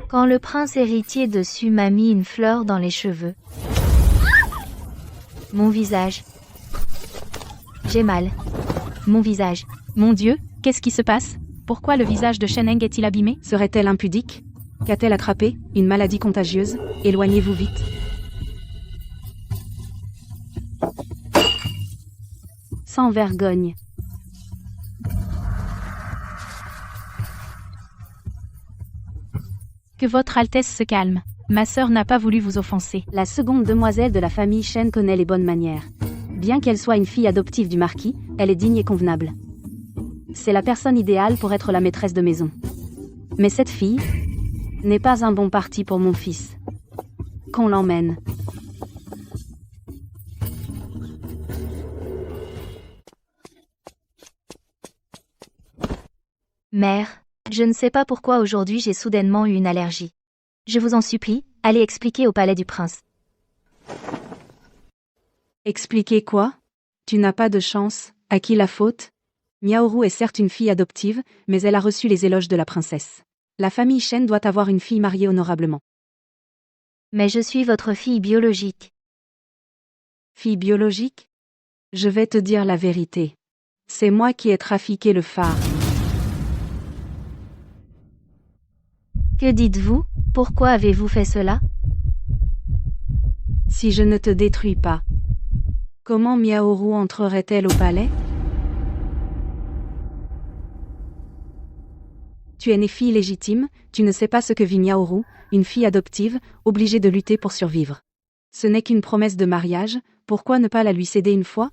Quand le prince héritier dessus m'a mis une fleur dans les cheveux. Mon visage. J'ai mal. Mon visage. Mon Dieu, qu'est-ce qui se passe? Pourquoi le visage de Sheneng est-il abîmé? Serait-elle impudique? Qu'a-t-elle attrapé? Une maladie contagieuse? Éloignez-vous vite. Sans vergogne. Que votre Altesse se calme. Ma sœur n'a pas voulu vous offenser. La seconde demoiselle de la famille Shen connaît les bonnes manières. Bien qu'elle soit une fille adoptive du marquis, elle est digne et convenable. C'est la personne idéale pour être la maîtresse de maison. Mais cette fille n'est pas un bon parti pour mon fils. Qu'on l'emmène. Mère, je ne sais pas pourquoi aujourd'hui j'ai soudainement eu une allergie. Je vous en supplie, allez expliquer au palais du prince. Expliquer quoi? Tu n'as pas de chance, à qui la faute? Miaoru est certes une fille adoptive, mais elle a reçu les éloges de la princesse. La famille Shen doit avoir une fille mariée honorablement. Mais je suis votre fille biologique. Fille biologique? Je vais te dire la vérité. C'est moi qui ai trafiqué le phare. Que dites-vous? Pourquoi avez-vous fait cela? Si je ne te détruis pas, comment Miaoru entrerait-elle au palais? Tu es née fille légitime, tu ne sais pas ce que vit Miaoru, une fille adoptive, obligée de lutter pour survivre. Ce n'est qu'une promesse de mariage, pourquoi ne pas la lui céder une fois?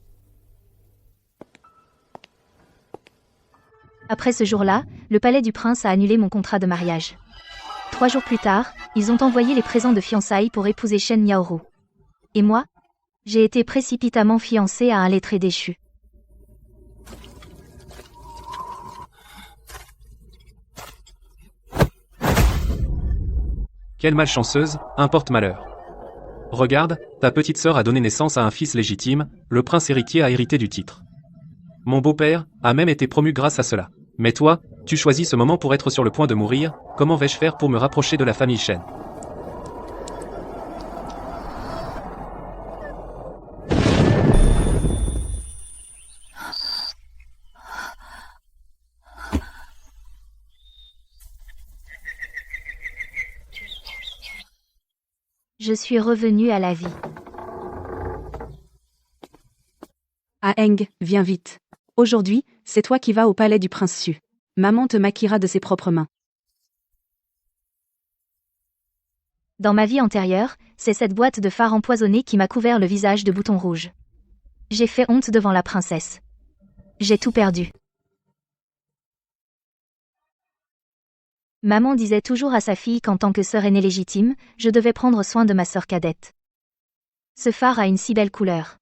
Après ce jour-là, le palais du prince a annulé mon contrat de mariage. 3 jours plus tard, ils ont envoyé les présents de fiançailles pour épouser Shen Miaoru. Et moi? J'ai été précipitamment fiancée à un lettré déchu. Quelle malchanceuse, importe malheur. Regarde, ta petite sœur a donné naissance à un fils légitime, le prince héritier a hérité du titre. Mon beau-père a même été promu grâce à cela. Mais toi, tu choisis ce moment pour être sur le point de mourir, comment vais-je faire pour me rapprocher de la famille Shen? Je suis revenue à la vie. Ah Heng, viens vite. Aujourd'hui, c'est toi qui vas au palais du prince Su. Maman te maquillera de ses propres mains. Dans ma vie antérieure, c'est cette boîte de fard empoisonnée qui m'a couvert le visage de boutons rouges. J'ai fait honte devant la princesse. J'ai tout perdu. Maman disait toujours à sa fille qu'en tant que sœur aînée légitime, je devais prendre soin de ma sœur cadette. Ce fard a une si belle couleur.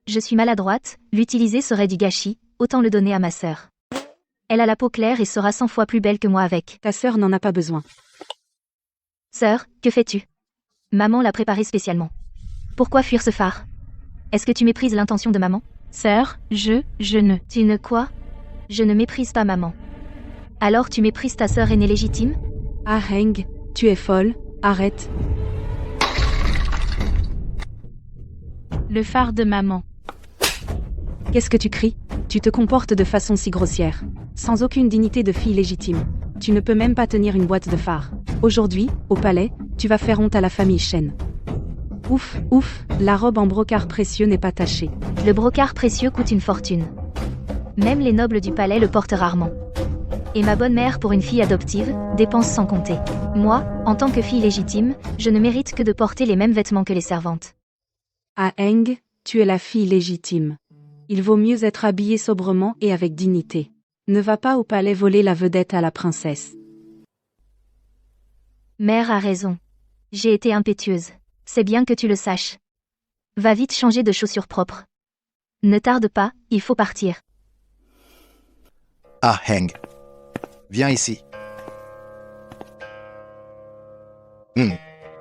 Je suis maladroite, l'utiliser serait du gâchis, autant le donner à ma sœur. Elle a la peau claire et sera 100 fois plus belle que moi avec. Ta sœur n'en a pas besoin. Sœur, que fais-tu? Maman l'a préparé spécialement. Pourquoi fuir ce phare? Est-ce que tu méprises l'intention de maman? Sœur, je ne. Tu ne quoi? Je ne méprise pas maman. Alors tu méprises ta sœur aînée légitime? Ah Heng, tu es folle, arrête. Le phare de maman. Qu'est-ce que tu cries? Tu te comportes de façon si grossière. Sans aucune dignité de fille légitime. Tu ne peux même pas tenir une boîte de phare. Aujourd'hui, au palais, tu vas faire honte à la famille Shen. Ouf, ouf, la robe en brocart précieux n'est pas tachée. Le brocart précieux coûte une fortune. Même les nobles du palais le portent rarement. Et ma bonne mère, pour une fille adoptive, dépense sans compter. Moi, en tant que fille légitime, je ne mérite que de porter les mêmes vêtements que les servantes. Ah Heng, tu es la fille légitime. Il vaut mieux être habillée sobrement et avec dignité. Ne va pas au palais voler la vedette à la princesse. Mère a raison. J'ai été impétueuse. C'est bien que tu le saches. Va vite changer de chaussures propres. Ne tarde pas, il faut partir. Ah Heng, viens ici.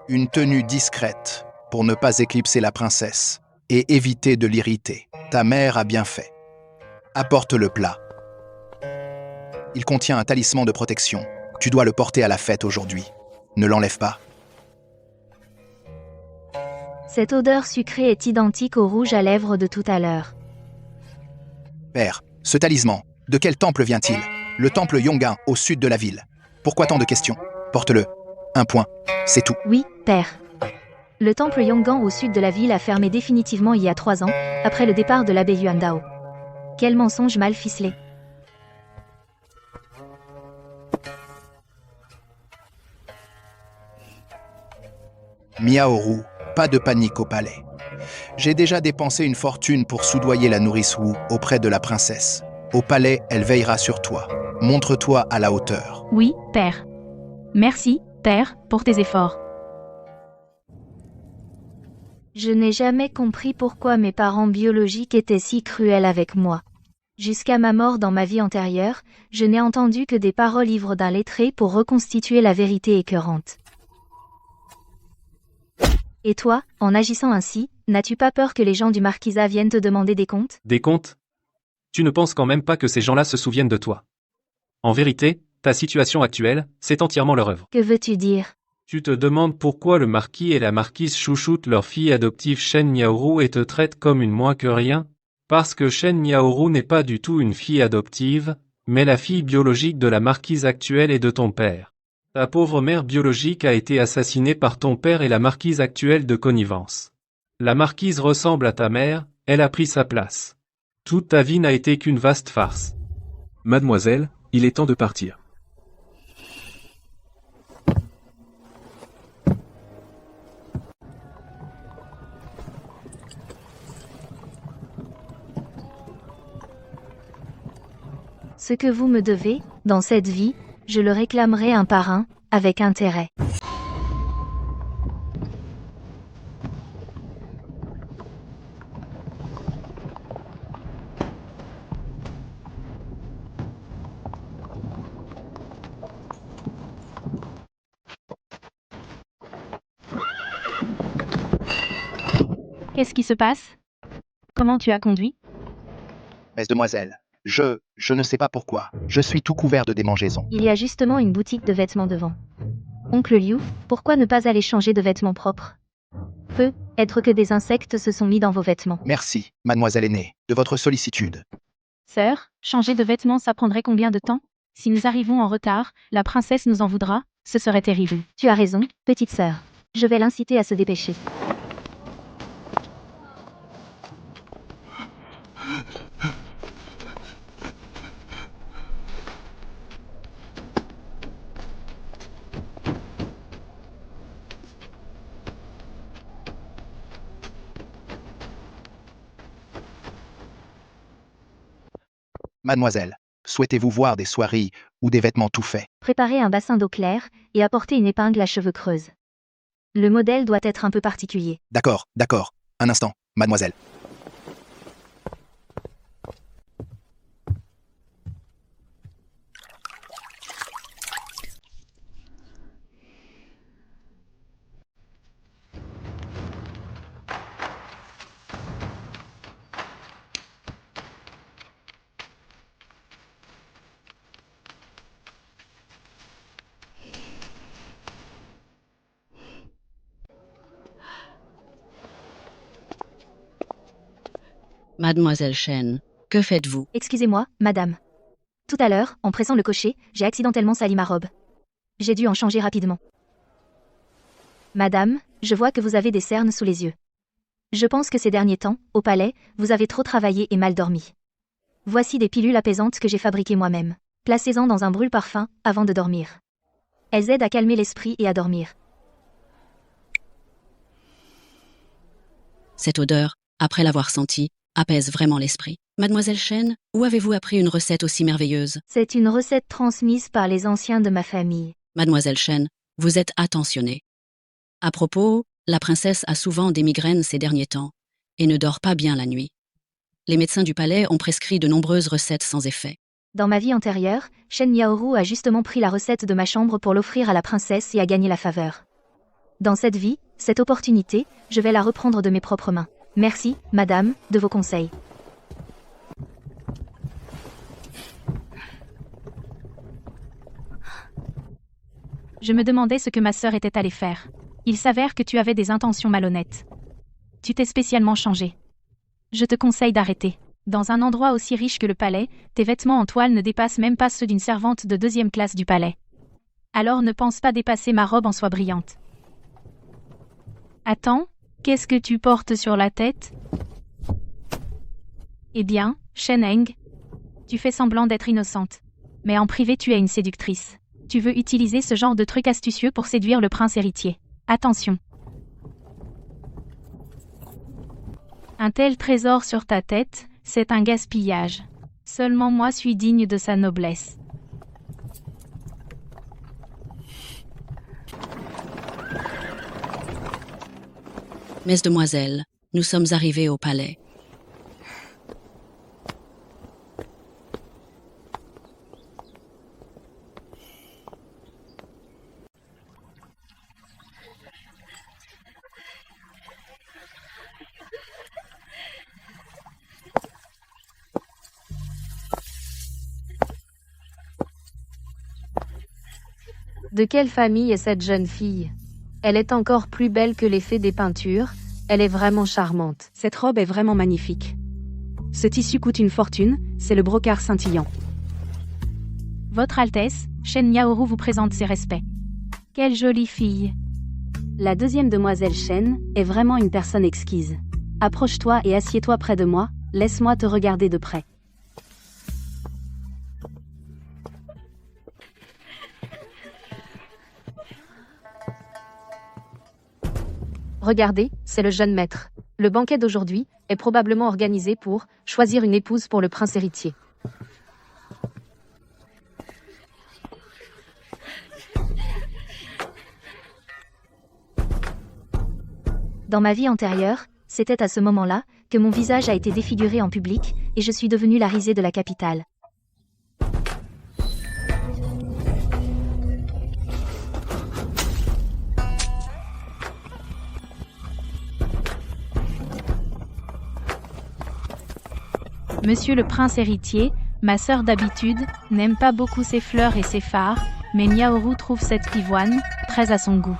Une tenue discrète pour ne pas éclipser la princesse et éviter de l'irriter. Ta mère a bien fait. Apporte le plat. Il contient un talisman de protection. Tu dois le porter à la fête aujourd'hui. Ne l'enlève pas. Cette odeur sucrée est identique au rouge à lèvres de tout à l'heure. Père, ce talisman, de quel temple vient-il? Le temple Yongan, au sud de la ville. Pourquoi tant de questions? Porte-le. Un point. C'est tout. Oui, père. Le temple Yongan au sud de la ville a fermé définitivement il y a 3 ans, après le départ de l'abbé Yuandao. Quel mensonge mal ficelé. Miaoru, pas de panique au palais. J'ai déjà dépensé une fortune pour soudoyer la nourrice Wu auprès de la princesse. Au palais, elle veillera sur toi. Montre-toi à la hauteur. Oui, père. Merci, père, pour tes efforts. Je n'ai jamais compris pourquoi mes parents biologiques étaient si cruels avec moi. Jusqu'à ma mort dans ma vie antérieure, je n'ai entendu que des paroles ivres d'un lettré pour reconstituer la vérité écœurante. Et toi, en agissant ainsi, n'as-tu pas peur que les gens du marquisat viennent te demander des comptes? Des comptes? Tu ne penses quand même pas que ces gens-là se souviennent de toi. En vérité, ta situation actuelle, c'est entièrement leur œuvre. Que veux-tu dire? Tu te demandes pourquoi le marquis et la marquise chouchoutent leur fille adoptive Shen Miaoru et te traitent comme une moins que rien? Parce que Shen Miaoru n'est pas du tout une fille adoptive, mais la fille biologique de la marquise actuelle et de ton père. Ta pauvre mère biologique a été assassinée par ton père et la marquise actuelle de connivence. La marquise ressemble à ta mère, elle a pris sa place. Toute ta vie n'a été qu'une vaste farce. Mademoiselle, il est temps de partir. Ce que vous me devez, dans cette vie, je le réclamerai un par un, avec intérêt. Qu'est-ce qui se passe? Comment tu as conduit? Mesdemoiselles, je ne sais pas pourquoi. Je suis tout couvert de démangeaisons. Il y a justement une boutique de vêtements devant. Oncle Liu, pourquoi ne pas aller changer de vêtements propres? Peut être que des insectes se sont mis dans vos vêtements. Merci, mademoiselle aînée, de votre sollicitude. Sœur, changer de vêtements ça prendrait combien de temps? Si nous arrivons en retard, la princesse nous en voudra, ce serait terrible. Tu as raison, petite sœur. Je vais l'inciter à se dépêcher. Mademoiselle, souhaitez-vous voir des soieries ou des vêtements tout faits? Préparez un bassin d'eau claire et apportez une épingle à cheveux creuse. Le modèle doit être un peu particulier. D'accord, d'accord. Un instant, mademoiselle. Mademoiselle Shen, que faites-vous? Excusez-moi, madame. Tout à l'heure, en pressant le cocher, j'ai accidentellement sali ma robe. J'ai dû en changer rapidement. Madame, je vois que vous avez des cernes sous les yeux. Je pense que ces derniers temps, au palais, vous avez trop travaillé et mal dormi. Voici des pilules apaisantes que j'ai fabriquées moi-même. Placez-en dans un brûle-parfum avant de dormir. Elles aident à calmer l'esprit et à dormir. Cette odeur, après l'avoir sentie, apaise vraiment l'esprit. Mademoiselle Shen, où avez-vous appris une recette aussi merveilleuse? C'est une recette transmise par les anciens de ma famille. Mademoiselle Shen, vous êtes attentionnée. À propos, la princesse a souvent des migraines ces derniers temps et ne dort pas bien la nuit. Les médecins du palais ont prescrit de nombreuses recettes sans effet. Dans ma vie antérieure, Shen Miaoru a justement pris la recette de ma chambre pour l'offrir à la princesse et a gagné la faveur. Dans cette vie, cette opportunité, je vais la reprendre de mes propres mains. Merci, madame, de vos conseils. Je me demandais ce que ma sœur était allée faire. Il s'avère que tu avais des intentions malhonnêtes. Tu t'es spécialement changé. Je te conseille d'arrêter. Dans un endroit aussi riche que le palais, tes vêtements en toile ne dépassent même pas ceux d'une servante de 2e classe du palais. Alors ne pense pas dépasser ma robe en soie brillante. Attends, qu'est-ce que tu portes sur la tête? Eh bien, Shen Heng, tu fais semblant d'être innocente. Mais en privé tu es une séductrice. Tu veux utiliser ce genre de truc astucieux pour séduire le prince héritier. Attention. Un tel trésor sur ta tête, c'est un gaspillage. Seulement moi suis digne de sa noblesse. Mesdemoiselles, nous sommes arrivés au palais. De quelle famille est cette jeune fille? Elle est encore plus belle que les fées des peintures, elle est vraiment charmante. Cette robe est vraiment magnifique. Ce tissu coûte une fortune, c'est le brocart scintillant. Votre Altesse, Shen Yaoru vous présente ses respects. Quelle jolie fille. La 2e demoiselle Shen est vraiment une personne exquise. Approche-toi et assieds-toi près de moi, laisse-moi te regarder de près. Regardez, c'est le jeune maître. Le banquet d'aujourd'hui est probablement organisé pour choisir une épouse pour le prince héritier. Dans ma vie antérieure, c'était à ce moment-là que mon visage a été défiguré en public et je suis devenue la risée de la capitale. Monsieur le prince héritier, ma sœur d'habitude, n'aime pas beaucoup ses fleurs et ses phares, mais Miaoru trouve cette pivoine très à son goût.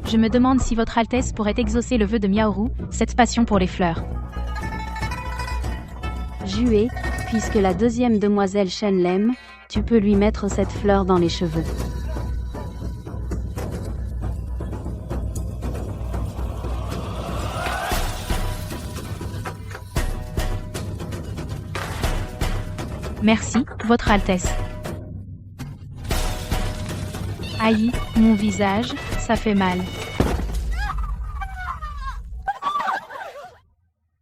Je me demande si votre Altesse pourrait exaucer le vœu de Miaoru, cette passion pour les fleurs. Jué, puisque la 2e demoiselle Shen l'aime, tu peux lui mettre cette fleur dans les cheveux. Merci, votre Altesse. Aïe, mon visage, ça fait mal.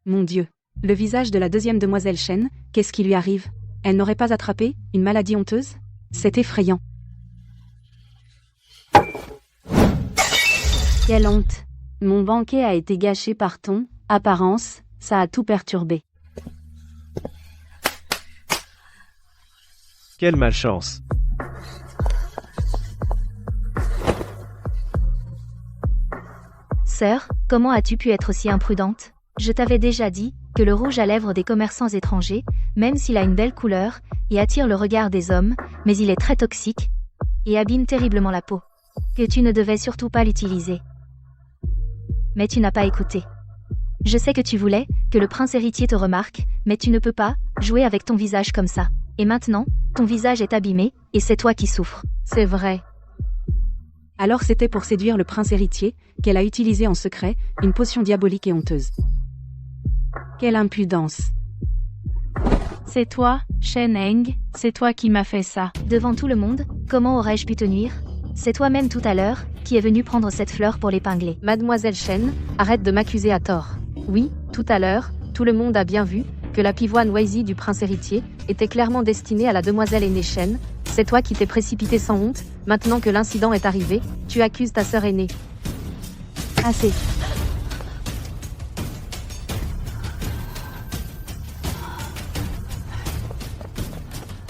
Mon Dieu. Le visage de la 2e demoiselle Shen, qu'est-ce qui lui arrive? Elle n'aurait pas attrapé une maladie honteuse? C'est effrayant. Quelle honte. Mon banquet a été gâché par ton apparence, ça a tout perturbé. Quelle malchance. Sœur, comment as-tu pu être si imprudente? Je t'avais déjà dit que le rouge à lèvres des commerçants étrangers, même s'il a une belle couleur, et attire le regard des hommes, mais il est très toxique, et abîme terriblement la peau. Que tu ne devais surtout pas l'utiliser. Mais tu n'as pas écouté. Je sais que tu voulais que le prince héritier te remarque, mais tu ne peux pas jouer avec ton visage comme ça. Et maintenant, ton visage est abîmé, et c'est toi qui souffres. C'est vrai. Alors c'était pour séduire le prince héritier qu'elle a utilisé en secret une potion diabolique et honteuse. Quelle impudence. C'est toi, Shen Heng, c'est toi qui m'as fait ça. Devant tout le monde, comment aurais-je pu te nuire? C'est toi-même tout à l'heure qui est venu prendre cette fleur pour l'épingler. Mademoiselle Shen, arrête de m'accuser à tort. Oui, tout à l'heure, tout le monde a bien vu que la pivoine Waisy du prince héritier était clairement destinée à la demoiselle aînée Shen. C'est toi qui t'es précipité sans honte. Maintenant que l'incident est arrivé, tu accuses ta sœur aînée. Assez.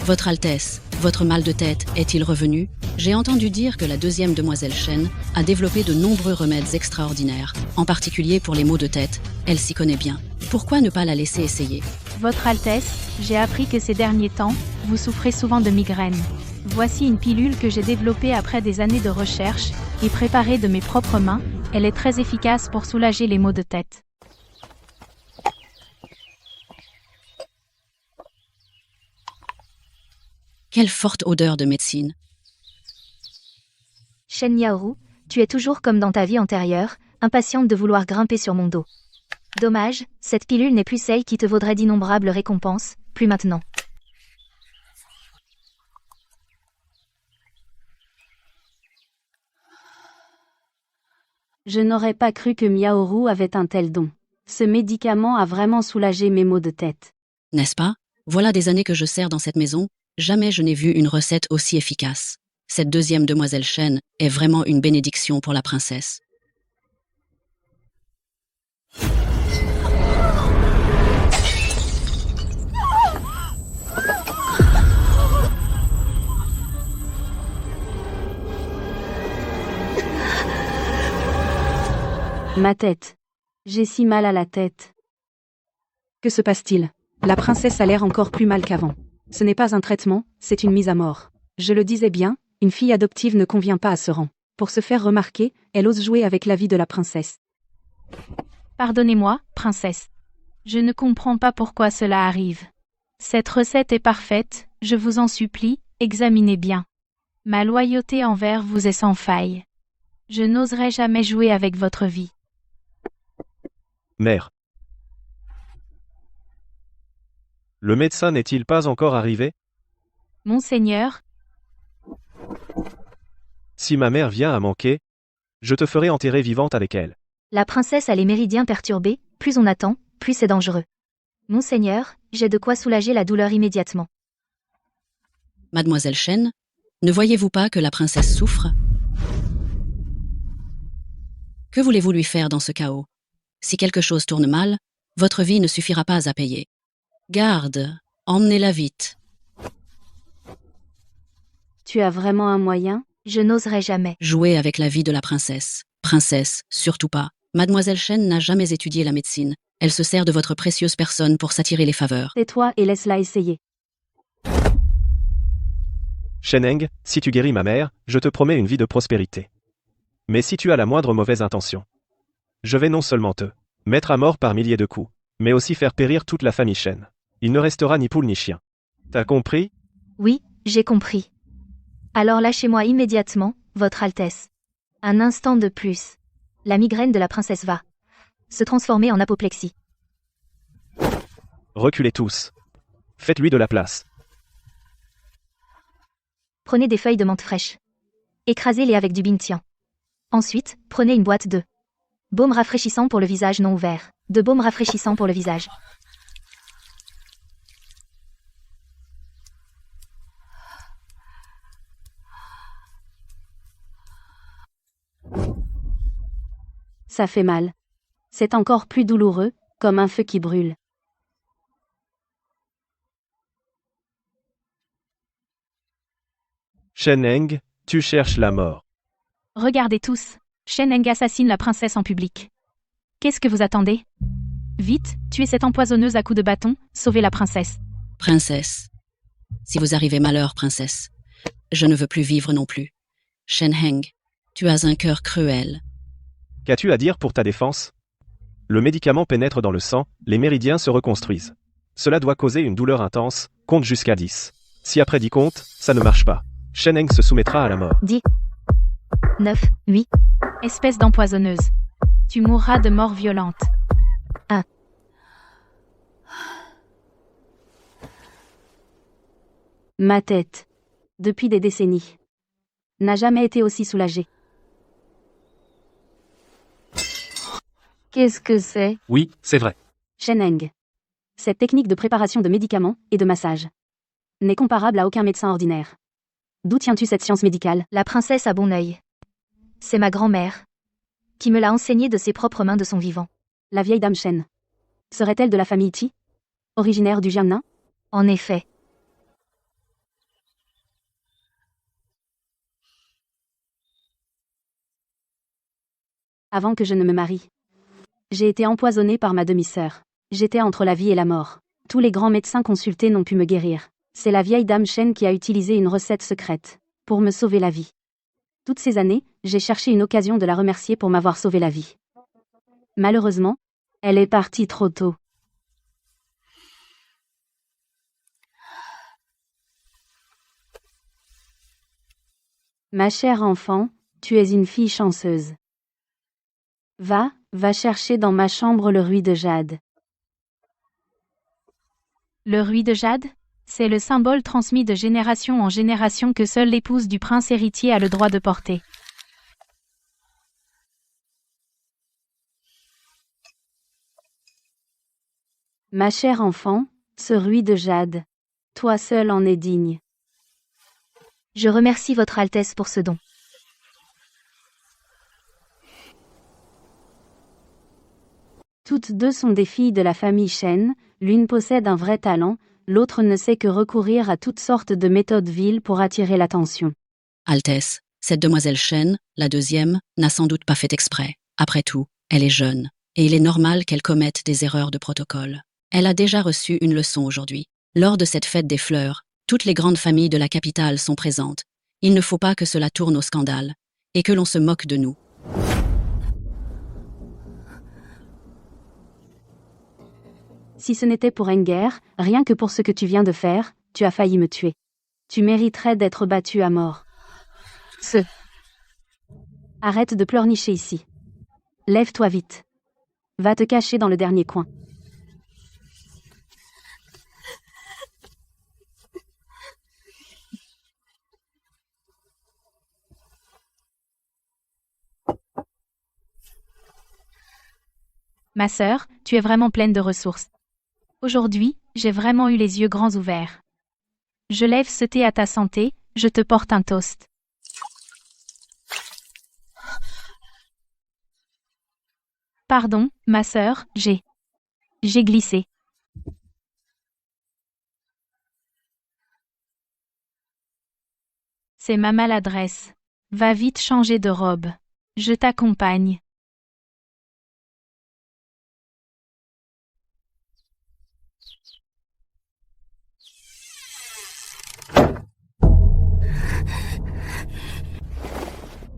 Votre Altesse, votre mal de tête est-il revenu? J'ai entendu dire que la 2e demoiselle Shen a développé de nombreux remèdes extraordinaires, en particulier pour les maux de tête. Elle s'y connaît bien. Pourquoi ne pas la laisser essayer? Votre Altesse, j'ai appris que ces derniers temps, vous souffrez souvent de migraines. Voici une pilule que j'ai développée après des années de recherche et préparée de mes propres mains. Elle est très efficace pour soulager les maux de tête. Quelle forte odeur de médecine. Shen Yaoru, tu es toujours comme dans ta vie antérieure, impatiente de vouloir grimper sur mon dos. Dommage, cette pilule n'est plus celle qui te vaudrait d'innombrables récompenses, plus maintenant. Je n'aurais pas cru que Miaoru avait un tel don. Ce médicament a vraiment soulagé mes maux de tête. N'est-ce pas? Voilà des années que je sers dans cette maison, jamais je n'ai vu une recette aussi efficace. Cette deuxième demoiselle Shen est vraiment une bénédiction pour la princesse. Ma tête. J'ai si mal à la tête. Que se passe-t-il? La princesse a l'air encore plus mal qu'avant. Ce n'est pas un traitement, c'est une mise à mort. Je le disais bien, une fille adoptive ne convient pas à ce rang. Pour se faire remarquer, elle ose jouer avec la vie de la princesse. Pardonnez-moi, princesse. Je ne comprends pas pourquoi cela arrive. Cette recette est parfaite, je vous en supplie, examinez bien. Ma loyauté envers vous est sans faille. Je n'oserais jamais jouer avec votre vie. Mère. Le médecin n'est-il pas encore arrivé? Monseigneur, Si ma mère vient à manquer, je te ferai enterrer vivante avec elle. La princesse a les méridiens perturbés, plus on attend, plus c'est dangereux. Monseigneur, j'ai de quoi soulager la douleur immédiatement. Mademoiselle Shen, ne voyez-vous pas que la princesse souffre? Que voulez-vous lui faire dans ce chaos? Si quelque chose tourne mal, votre vie ne suffira pas à payer. Garde, emmenez-la vite. Tu as vraiment un moyen? Je n'oserais jamais. Jouez avec la vie de la princesse. Princesse, surtout pas. Mademoiselle Shen n'a jamais étudié la médecine. Elle se sert de votre précieuse personne pour s'attirer les faveurs. Tais-toi et laisse-la essayer. Sheneng, si tu guéris ma mère, je te promets une vie de prospérité. Mais si tu as la moindre mauvaise intention, je vais non seulement te mettre à mort par milliers de coups, mais aussi faire périr toute la famille Shen. Il ne restera ni poule ni chien. T'as compris? Oui, j'ai compris. Alors lâchez-moi immédiatement, Votre Altesse. Un instant de plus. La migraine de la princesse va se transformer en apoplexie. Reculez tous. Faites-lui de la place. Prenez des feuilles de menthe fraîches. Écrasez-les avec du bintien. Ensuite, prenez une boîte de baume rafraîchissant pour le visage non ouvert. De baume rafraîchissant pour le visage. Ça fait mal. C'est encore plus douloureux, comme un feu qui brûle. Sheneng, tu cherches la mort. regardez tous. Sheneng assassine la princesse en public. Qu'est-ce que vous attendez? Vite, tuez cette empoisonneuse à coups de bâton, sauvez la princesse. Princesse. Si vous arrivez malheur, princesse, je ne veux plus vivre non plus. Shenheng, tu as un cœur cruel. Qu'as-tu à dire pour ta défense? Le médicament pénètre dans le sang, les méridiens se reconstruisent. Cela doit causer une douleur intense, compte jusqu'à 10. Si après 10 comptes, ça ne marche pas, Sheneng se soumettra à la mort. 10, 9, 8, Espèce d'empoisonneuse. Tu mourras de mort violente. Ma tête, depuis des décennies, n'a jamais été aussi soulagée. Qu'est-ce que c'est? Oui, c'est vrai. Sheneng. Cette technique de préparation de médicaments et de massage n'est comparable à aucun médecin ordinaire. D'où tiens-tu cette science médicale? La princesse a bon œil. C'est ma grand-mère qui me l'a enseigné de ses propres mains de son vivant. La vieille dame Shen serait-elle de la famille Ti, originaire du Jiangnan? En effet. Avant que je ne me marie, j'ai été empoisonnée par ma demi-sœur. J'étais entre la vie et la mort. Tous les grands médecins consultés n'ont pu me guérir. C'est la vieille dame Shen qui a utilisé une recette secrète pour me sauver la vie. Toutes ces années, j'ai cherché une occasion de la remercier pour m'avoir sauvé la vie. Malheureusement, elle est partie trop tôt. Ma chère enfant, tu es une fille chanceuse. Va chercher dans ma chambre le ruy de jade. Le ruy de jade? C'est le symbole transmis de génération en génération que seule l'épouse du prince héritier a le droit de porter. Ma chère enfant, ce ruy de jade, toi seul en es digne. Je remercie Votre Altesse pour ce don. Toutes deux sont des filles de la famille Shen, l'une possède un vrai talent, l'autre ne sait que recourir à toutes sortes de méthodes viles pour attirer l'attention. Altesse, cette demoiselle Shen, la deuxième, n'a sans doute pas fait exprès. Après tout, elle est jeune, et il est normal qu'elle commette des erreurs de protocole. Elle a déjà reçu une leçon aujourd'hui. Lors de cette fête des fleurs, toutes les grandes familles de la capitale sont présentes. Il ne faut pas que cela tourne au scandale, et que l'on se moque de nous. Si ce n'était pour Enger, rien que pour ce que tu viens de faire, tu as failli me tuer. Tu mériterais d'être battu à mort. Arrête de pleurnicher ici. Lève-toi vite. Va te cacher dans le dernier coin. Ma sœur, tu es vraiment pleine de ressources. Aujourd'hui, j'ai vraiment eu les yeux grands ouverts. Je lève ce thé à ta santé, je te porte un toast. Pardon, ma sœur, j'ai glissé. C'est ma maladresse. Va vite changer de robe. Je t'accompagne.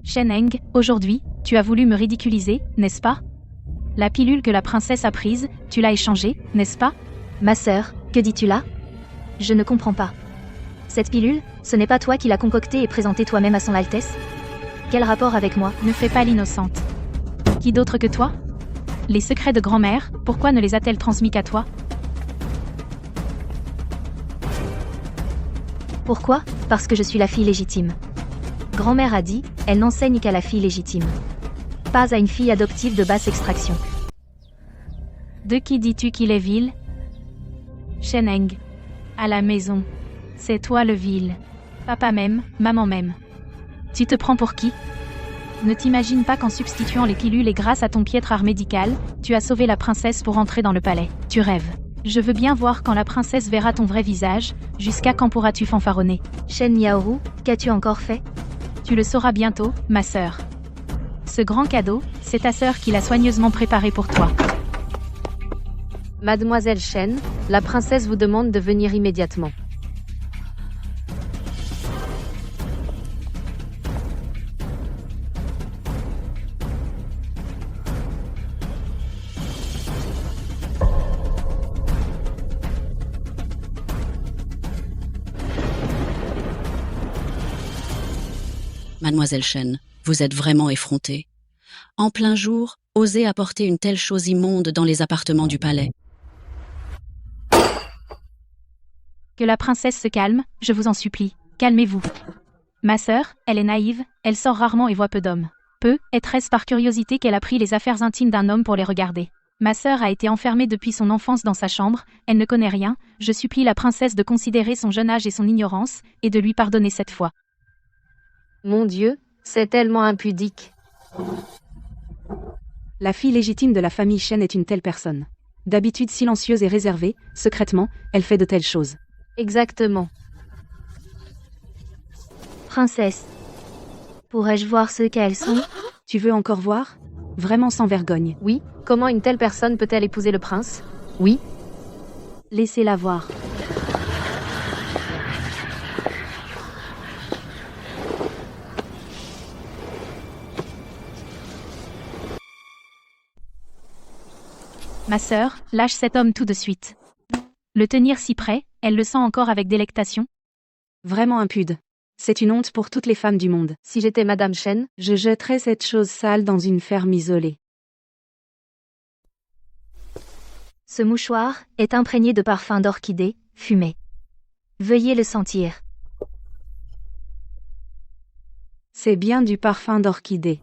Sheneng, aujourd'hui, tu as voulu me ridiculiser, n'est-ce pas? La pilule que la princesse a prise, tu l'as échangée, n'est-ce pas? Ma sœur, que dis-tu là? Je ne comprends pas. Cette pilule, ce n'est pas toi qui l'as concoctée et présentée toi-même à son Altesse? Quel rapport avec moi? Ne fais pas l'innocente. Qui d'autre que toi? Les secrets de grand-mère, pourquoi ne les a-t-elle transmis qu'à toi? Pourquoi? Parce que je suis la fille légitime. Grand-mère a dit, elle n'enseigne qu'à la fille légitime. Pas à une fille adoptive de basse extraction. De qui dis-tu qu'il est vil? Sheneng. À la maison. C'est toi le vil. Papa m'aime, maman m'aime. Tu te prends pour qui? Ne t'imagine pas qu'en substituant les pilules et grâce à ton piètre art médical, tu as sauvé la princesse pour entrer dans le palais. Tu rêves. Je veux bien voir quand la princesse verra ton vrai visage, jusqu'à quand pourras-tu fanfaronner? Shen Yaoru, qu'as-tu encore fait? Tu le sauras bientôt, ma sœur. Ce grand cadeau, c'est ta sœur qui l'a soigneusement préparé pour toi. Mademoiselle Shen, la princesse vous demande de venir immédiatement. Mademoiselle Shen, vous êtes vraiment effrontée. En plein jour, osez apporter une telle chose immonde dans les appartements du palais. Que la princesse se calme, je vous en supplie. Calmez-vous. Ma sœur, elle est naïve, elle sort rarement et voit peu d'hommes. Peu, est-ce par curiosité qu'elle a pris les affaires intimes d'un homme pour les regarder. Ma sœur a été enfermée depuis son enfance dans sa chambre, elle ne connaît rien, je supplie la princesse de considérer son jeune âge et son ignorance, et de lui pardonner cette fois. Mon Dieu, c'est tellement impudique. La fille légitime de la famille Shen est une telle personne. D'habitude silencieuse et réservée, secrètement, elle fait de telles choses. Exactement. Princesse. Pourrais-je voir ce qu'elles sont? Tu veux encore voir? Vraiment sans vergogne. Oui, comment une telle personne peut-elle épouser le prince? Oui. Laissez-la voir. Ma sœur, lâche cet homme tout de suite. Le tenir si près, elle le sent encore avec délectation. Vraiment impude. C'est une honte pour toutes les femmes du monde. Si j'étais Madame Shen, Je jetterais cette chose sale dans une ferme isolée. ce mouchoir est imprégné de parfum d'orchidée, fumé. Veuillez le sentir. C'est bien du parfum d'orchidée.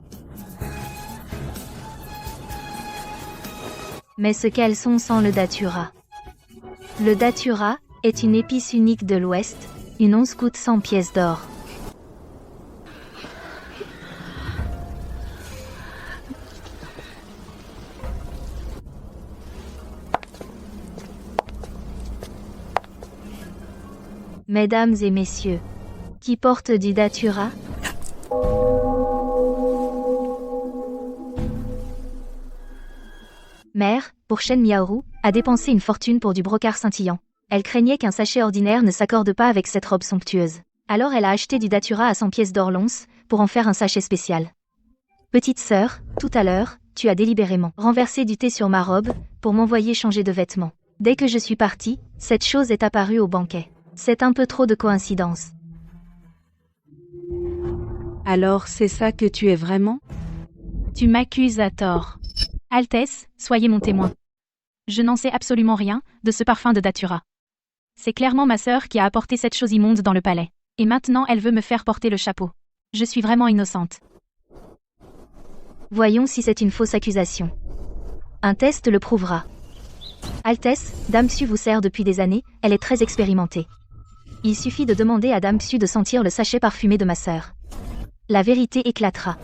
Mais ce qu'elles sont sans le datura. Le datura est une épice unique de l'Ouest, une once coûte 100 pièces d'or. Mesdames et messieurs, qui porte du datura? Mère, pour Shen Miaoru, a dépensé une fortune pour du brocart scintillant. Elle craignait qu'un sachet ordinaire ne s'accorde pas avec cette robe somptueuse. Alors elle a acheté du datura à 100 pièces d'or l'once, pour en faire un sachet spécial. Petite sœur, tout à l'heure, tu as délibérément renversé du thé sur ma robe, pour m'envoyer changer de vêtements. Dès que je suis partie, cette chose est apparue au banquet. C'est un peu trop de coïncidence. Alors c'est ça que tu es vraiment? Tu m'accuses à tort. Altesse, soyez mon témoin. Je n'en sais absolument rien de ce parfum de datura. C'est clairement ma sœur qui a apporté cette chose immonde dans le palais. Et maintenant elle veut me faire porter le chapeau. Je suis vraiment innocente. Voyons si c'est une fausse accusation. Un test le prouvera. Altesse, Dame Xu vous sert depuis des années, elle est très expérimentée. Il suffit de demander à Dame Xu de sentir le sachet parfumé de ma sœur. La vérité éclatera.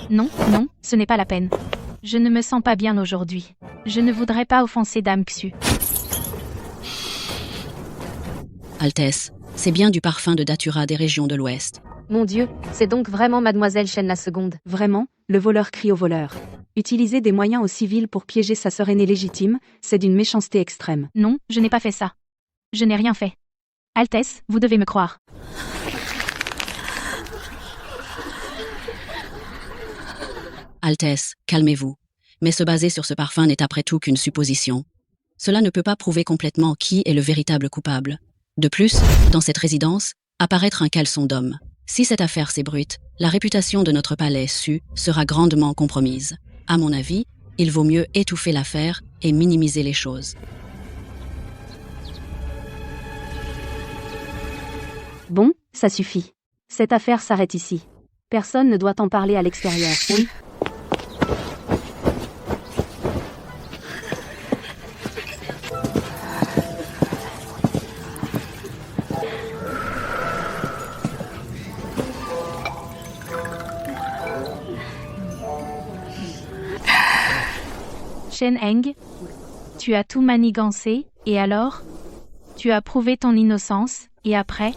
Non, non, ce n'est pas la peine. Je ne me sens pas bien aujourd'hui. Je ne voudrais pas offenser Dame Xu. Altesse, c'est bien du parfum de datura des régions de l'Ouest. Mon Dieu, c'est donc vraiment Mademoiselle Shen la seconde. Vraiment, le voleur crie au voleur. Utiliser des moyens aussi vils pour piéger sa sœur aînée légitime, c'est d'une méchanceté extrême. Non, je n'ai pas fait ça. Je n'ai rien fait. Altesse, vous devez me croire. Altesse, calmez-vous. Mais se baser sur ce parfum n'est après tout qu'une supposition. Cela ne peut pas prouver complètement qui est le véritable coupable. De plus, dans cette résidence, apparaître un caleçon d'homme. Si cette affaire s'ébruite, la réputation de notre palais sera grandement compromise. À mon avis, il vaut mieux étouffer l'affaire et minimiser les choses. Bon, ça suffit. Cette affaire s'arrête ici. Personne ne doit en parler à l'extérieur. Oui. Shen Heng, tu as tout manigancé, et alors? Tu as prouvé ton innocence, et après?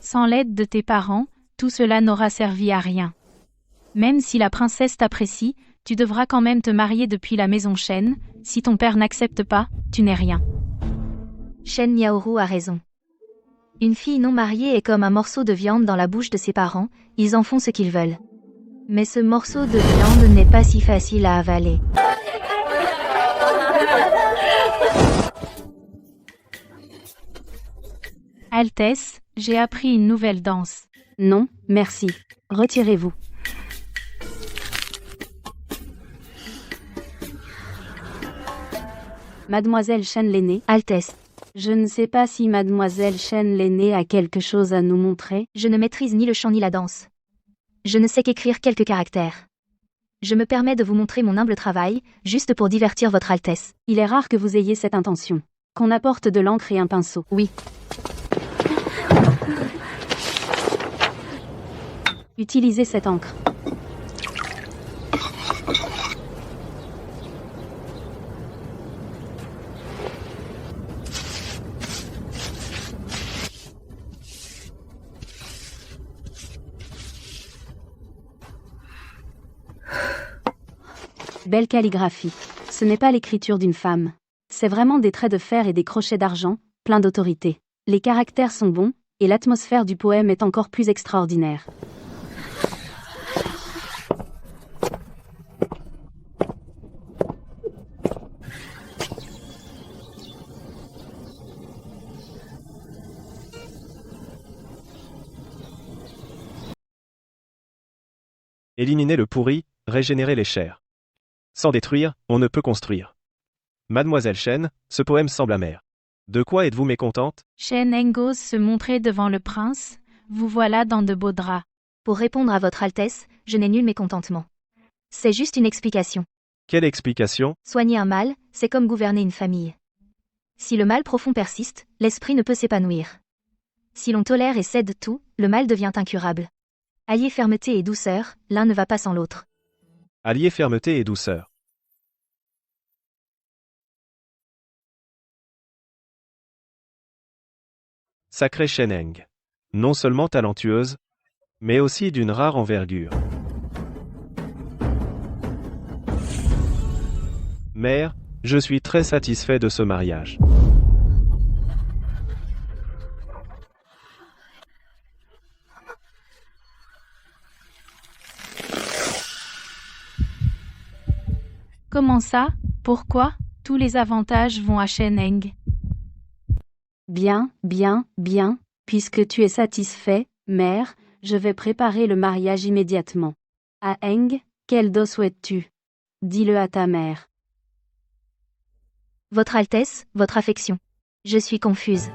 Sans l'aide de tes parents, tout cela n'aura servi à rien. Même si la princesse t'apprécie, tu devras quand même te marier depuis la maison Shen. Si ton père n'accepte pas, tu n'es rien. Shen Miaoru a raison. Une fille non mariée est comme un morceau de viande dans la bouche de ses parents, ils en font ce qu'ils veulent. Mais ce morceau de viande n'est pas si facile à avaler. Altesse, j'ai appris une nouvelle danse. Non, merci. Retirez-vous. Mademoiselle Shen l'aînée, Altesse, je ne sais pas si Mademoiselle Shen l'aînée a quelque chose à nous montrer. je ne maîtrise ni le chant ni la danse. Je ne sais qu'écrire quelques caractères. Je me permets de vous montrer mon humble travail, juste pour divertir votre Altesse. Il est rare que vous ayez cette intention. Qu'on apporte de l'encre et un pinceau. Oui. Utilisez cette encre. Belle calligraphie. Ce n'est pas l'écriture d'une femme. C'est vraiment des traits de fer et des crochets d'argent, plein d'autorité. Les caractères sont bons, et l'atmosphère du poème est encore plus extraordinaire. Éliminer le pourri, régénérer les chairs. Sans détruire, on ne peut construire. Mademoiselle Chen, ce poème semble amer. De quoi êtes-vous mécontente? Shen Heng ose se montrer devant le prince, vous voilà dans de beaux draps. Pour répondre à votre Altesse, je n'ai nul mécontentement. C'est juste une explication. Quelle explication? Soigner un mal, c'est comme gouverner une famille. Si le mal profond persiste, l'esprit ne peut s'épanouir. Si l'on tolère et cède tout, le mal devient incurable. Allier fermeté et douceur, l'un ne va pas sans l'autre. Allier fermeté et douceur. Sacrée Shen Heng. Non seulement talentueuse, mais aussi d'une rare envergure. Mère, je suis très satisfait de ce mariage. Comment ça? Pourquoi? Tous les avantages vont à Shen Heng. Bien, bien, bien, puisque tu es satisfait, mère, je vais préparer le mariage immédiatement. À Heng, quel dos souhaites-tu? Dis-le à ta mère. Votre Altesse, votre affection. Je suis confuse.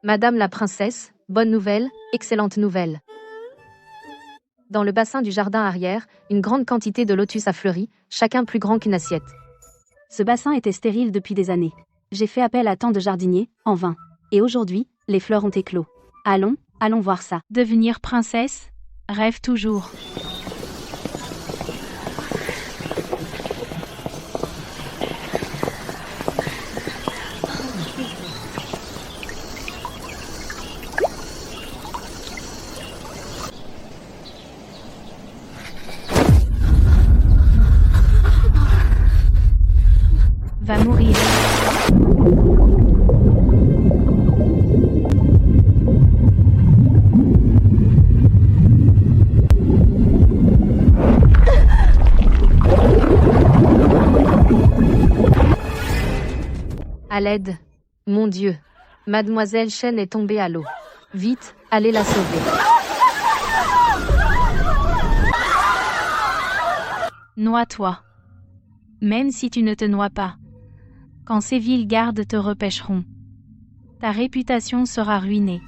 Madame la princesse, bonne nouvelle, excellente nouvelle. Dans le bassin du jardin arrière, une grande quantité de lotus a fleuri, chacun plus grand qu'une assiette. Ce bassin était stérile depuis des années. J'ai fait appel à tant de jardiniers, en vain. Et aujourd'hui, les fleurs ont éclos. Allons voir ça. Devenir princesse? Rêve toujours. Va mourir. À l'aide. Mon Dieu. Mademoiselle Chen est tombée à l'eau. Vite, allez la sauver. Noie-toi. Même si tu ne te noies pas. Quand ces villes gardes te repêcheront, ta réputation sera ruinée.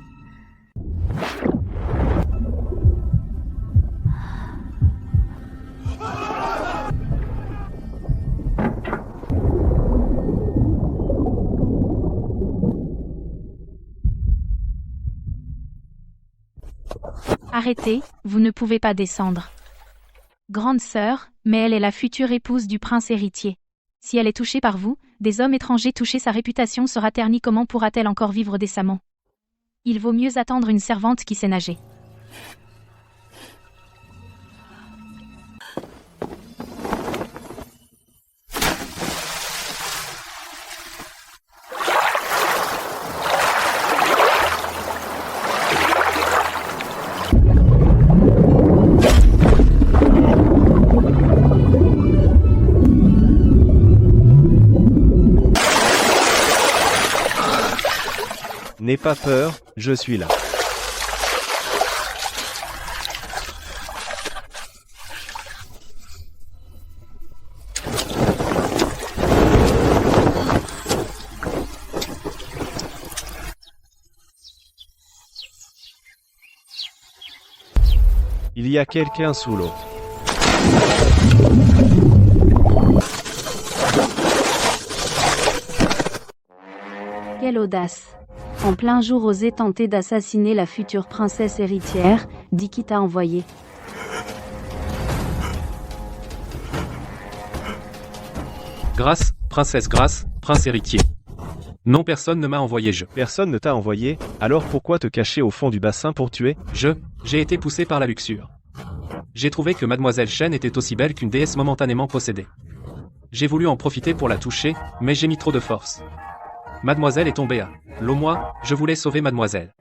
Arrêtez, vous ne pouvez pas descendre. Grande sœur, mais elle est la future épouse du prince héritier. Si elle est touchée par vous, des hommes étrangers touchés, sa réputation sera ternie. Comment pourra-t-elle encore vivre décemment? Il vaut mieux attendre une servante qui sait nager. N'aie pas peur, je suis là. Il y a quelqu'un sous l'eau. Quelle audace! En plein jour oser tenter d'assassiner la future princesse héritière, dis qui t'a envoyé. Grâce, prince héritier. Non, personne ne m'a envoyé Personne ne t'a envoyé, alors pourquoi te cacher au fond du bassin pour tuer? J'ai été poussé par la luxure. J'ai trouvé que Mademoiselle Chen était aussi belle qu'une déesse momentanément possédée. J'ai voulu en profiter pour la toucher, mais j'ai mis trop de force. Mademoiselle est tombée à l'eau. Moi, je voulais sauver mademoiselle.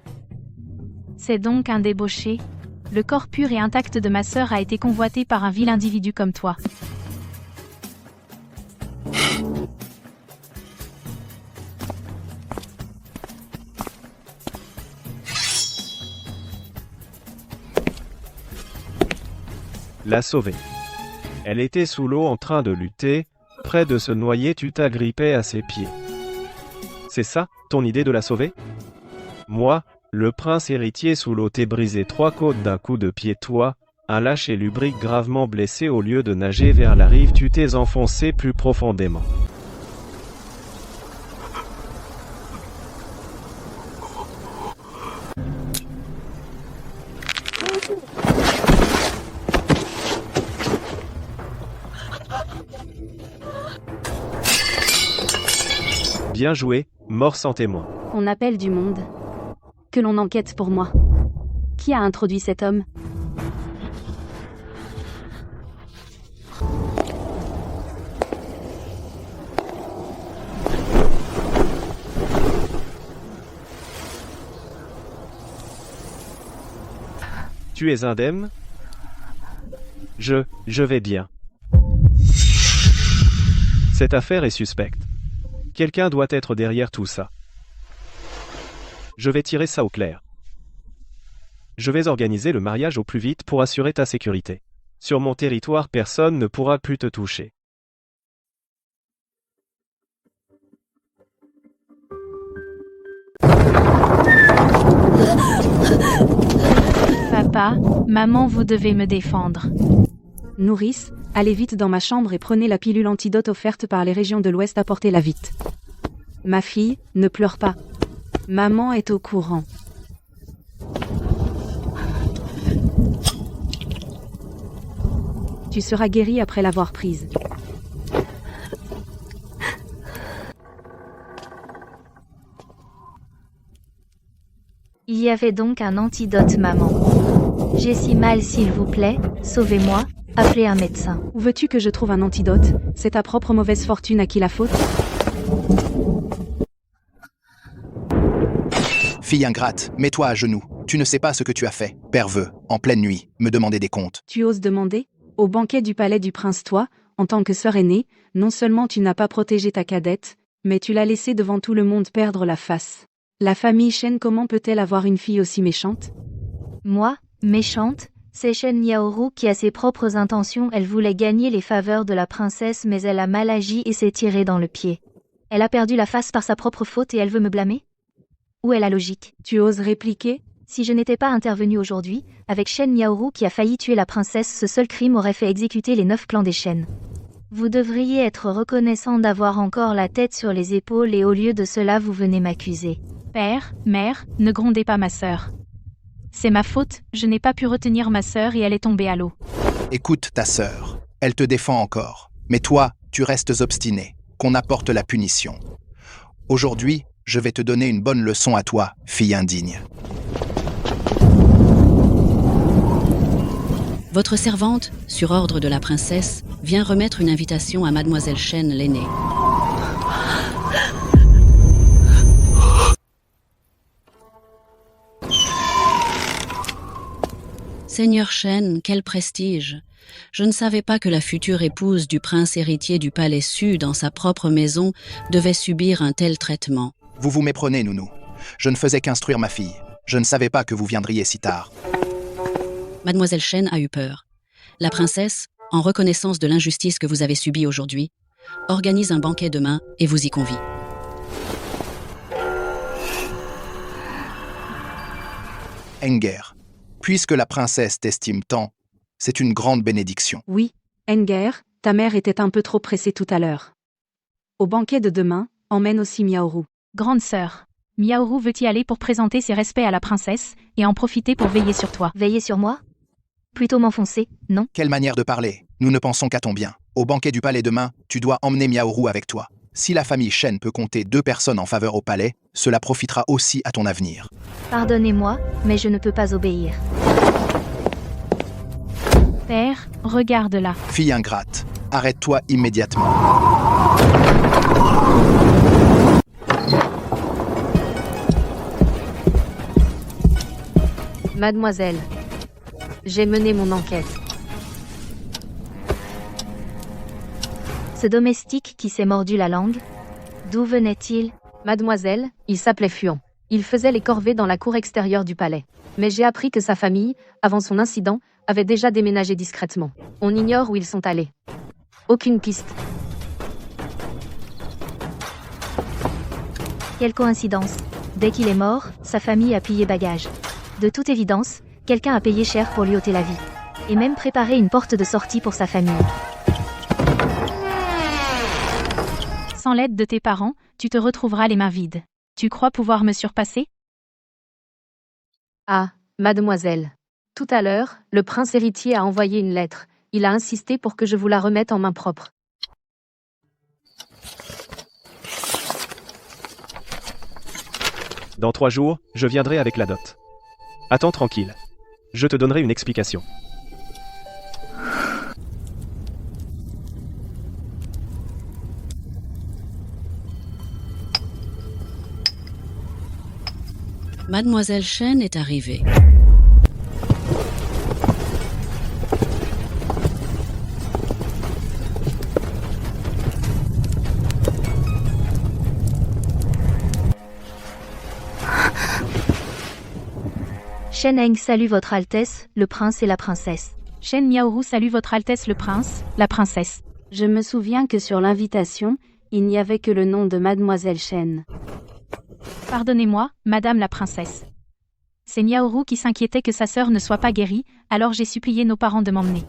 C'est donc un débauché. Le corps pur et intact de ma sœur a été convoité par un vil individu comme toi. La sauver. Elle était sous l'eau en train de lutter, près de se noyer, tu t'agrippais à ses pieds. C'est ça, ton idée de la sauver? Moi, le prince héritier sous l'eau, t'ai brisé 3 côtes d'un coup de pied, toi, un lâche et lubrique gravement blessé, au lieu de nager vers la rive, tu t'es enfoncé plus profondément. Bien joué, mort sans témoin. On appelle du monde. Que l'on enquête pour moi. Qui a introduit cet homme? Tu es indemne? Je vais bien. Cette affaire est suspecte. Quelqu'un doit être derrière tout ça. Je vais tirer ça au clair. Je vais organiser le mariage au plus vite pour assurer ta sécurité. Sur mon territoire, personne ne pourra plus te toucher. Papa, maman, vous devez me défendre. Nourrice, allez vite dans ma chambre et prenez la pilule antidote offerte par les régions de l'Ouest, apportez-la vite. Ma fille, ne pleure pas. Maman est au courant. Tu seras guérie après l'avoir prise. Il y avait donc un antidote, maman. J'ai si mal, s'il vous plaît, sauvez-moi, appelez un médecin. Où veux-tu que je trouve un antidote? C'est ta propre mauvaise fortune à qui la faute? Fille ingrate, mets-toi à genoux. Tu ne sais pas ce que tu as fait. Père veut, en pleine nuit, me demander des comptes. Tu oses demander? Au banquet du palais du prince, toi, en tant que sœur aînée, non seulement tu n'as pas protégé ta cadette, mais tu l'as laissée devant tout le monde perdre la face. La famille Shen, comment peut-elle avoir une fille aussi méchante? Moi, méchante, c'est Shen Yaoru qui a ses propres intentions. Elle voulait gagner les faveurs de la princesse, mais elle a mal agi et s'est tirée dans le pied. Elle a perdu la face par sa propre faute et elle veut me blâmer? Où est la logique? Tu oses répliquer? Si je n'étais pas intervenue aujourd'hui, avec Shen Yaoru qui a failli tuer la princesse, ce seul crime aurait fait exécuter les 9 clans des Shen. Vous devriez être reconnaissant d'avoir encore la tête sur les épaules et au lieu de cela vous venez m'accuser. Père, mère, ne grondez pas ma sœur. C'est ma faute, je n'ai pas pu retenir ma sœur et elle est tombée à l'eau. Écoute ta sœur, elle te défend encore. Mais toi, tu restes obstiné, qu'on apporte la punition. Aujourd'hui, je vais te donner une bonne leçon à toi, fille indigne. Votre servante, sur ordre de la princesse, vient remettre une invitation à mademoiselle Shen l'aînée. Seigneur Shen, quel prestige! Je ne savais pas que la future épouse du prince héritier du palais Sud dans sa propre maison devait subir un tel traitement. Vous vous méprenez, Nounou. Je ne faisais qu'instruire ma fille. Je ne savais pas que vous viendriez si tard. Mademoiselle Shen a eu peur. La princesse, en reconnaissance de l'injustice que vous avez subie aujourd'hui, organise un banquet demain et vous y convie. Enger, puisque la princesse t'estime tant, c'est une grande bénédiction. Oui, Enger, ta mère était un peu trop pressée tout à l'heure. Au banquet de demain, emmène aussi Miaoru. Grande sœur, Miaoru veut y aller pour présenter ses respects à la princesse et en profiter pour veiller sur toi. Veillez sur moi? Plutôt m'enfoncer, non? Quelle manière de parler. Nous ne pensons qu'à ton bien. Au banquet du palais demain, tu dois emmener Miaoru avec toi. Si la famille Shen peut compter 2 personnes en faveur au palais, cela profitera aussi à ton avenir. Pardonnez-moi, mais je ne peux pas obéir. Père, regarde-la. Fille ingrate, arrête-toi immédiatement. Mademoiselle, j'ai mené mon enquête. Ce domestique qui s'est mordu la langue, d'où venait-il? Mademoiselle, il s'appelait Fuan. Il faisait les corvées dans la cour extérieure du palais. Mais j'ai appris que sa famille, avant son incident, avait déjà déménagé discrètement. On ignore où ils sont allés. Aucune piste. Quelle coïncidence. Dès qu'il est mort, sa famille a plié bagage. De toute évidence, quelqu'un a payé cher pour lui ôter la vie. Et même préparé une porte de sortie pour sa famille. Sans l'aide de tes parents, tu te retrouveras les mains vides. Tu crois pouvoir me surpasser? Ah, mademoiselle. Tout à l'heure, le prince héritier a envoyé une lettre. Il a insisté pour que je vous la remette en main propre. Dans 3 jours, je viendrai avec la dot. Attends tranquille. Je te donnerai une explication. Mademoiselle Chen est arrivée. Shen Heng salue votre Altesse, le prince et la princesse. Shen Miaoru salue votre Altesse le prince, la princesse. Je me souviens que sur l'invitation, il n'y avait que le nom de Mademoiselle Chen. Pardonnez-moi, madame la princesse. C'est Miaoru qui s'inquiétait que sa sœur ne soit pas guérie, alors j'ai supplié nos parents de m'emmener.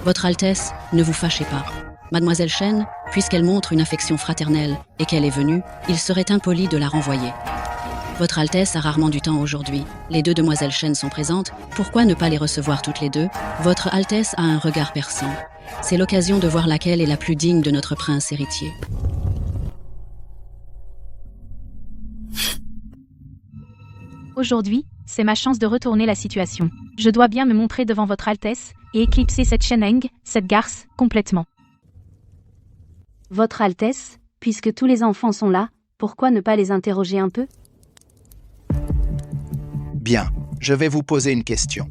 Votre Altesse, ne vous fâchez pas. Mademoiselle Chen, puisqu'elle montre une affection fraternelle et qu'elle est venue, il serait impoli de la renvoyer. Votre Altesse a rarement du temps aujourd'hui. Les 2 demoiselles Chen sont présentes, pourquoi ne pas les recevoir toutes les 2? Votre Altesse a un regard perçant. C'est l'occasion de voir laquelle est la plus digne de notre prince héritier. Aujourd'hui, c'est ma chance de retourner la situation. Je dois bien me montrer devant votre Altesse et éclipser cette Shen Heng, cette garce, complètement. Votre Altesse, puisque tous les enfants sont là, pourquoi ne pas les interroger un peu? Bien, je vais vous poser une question.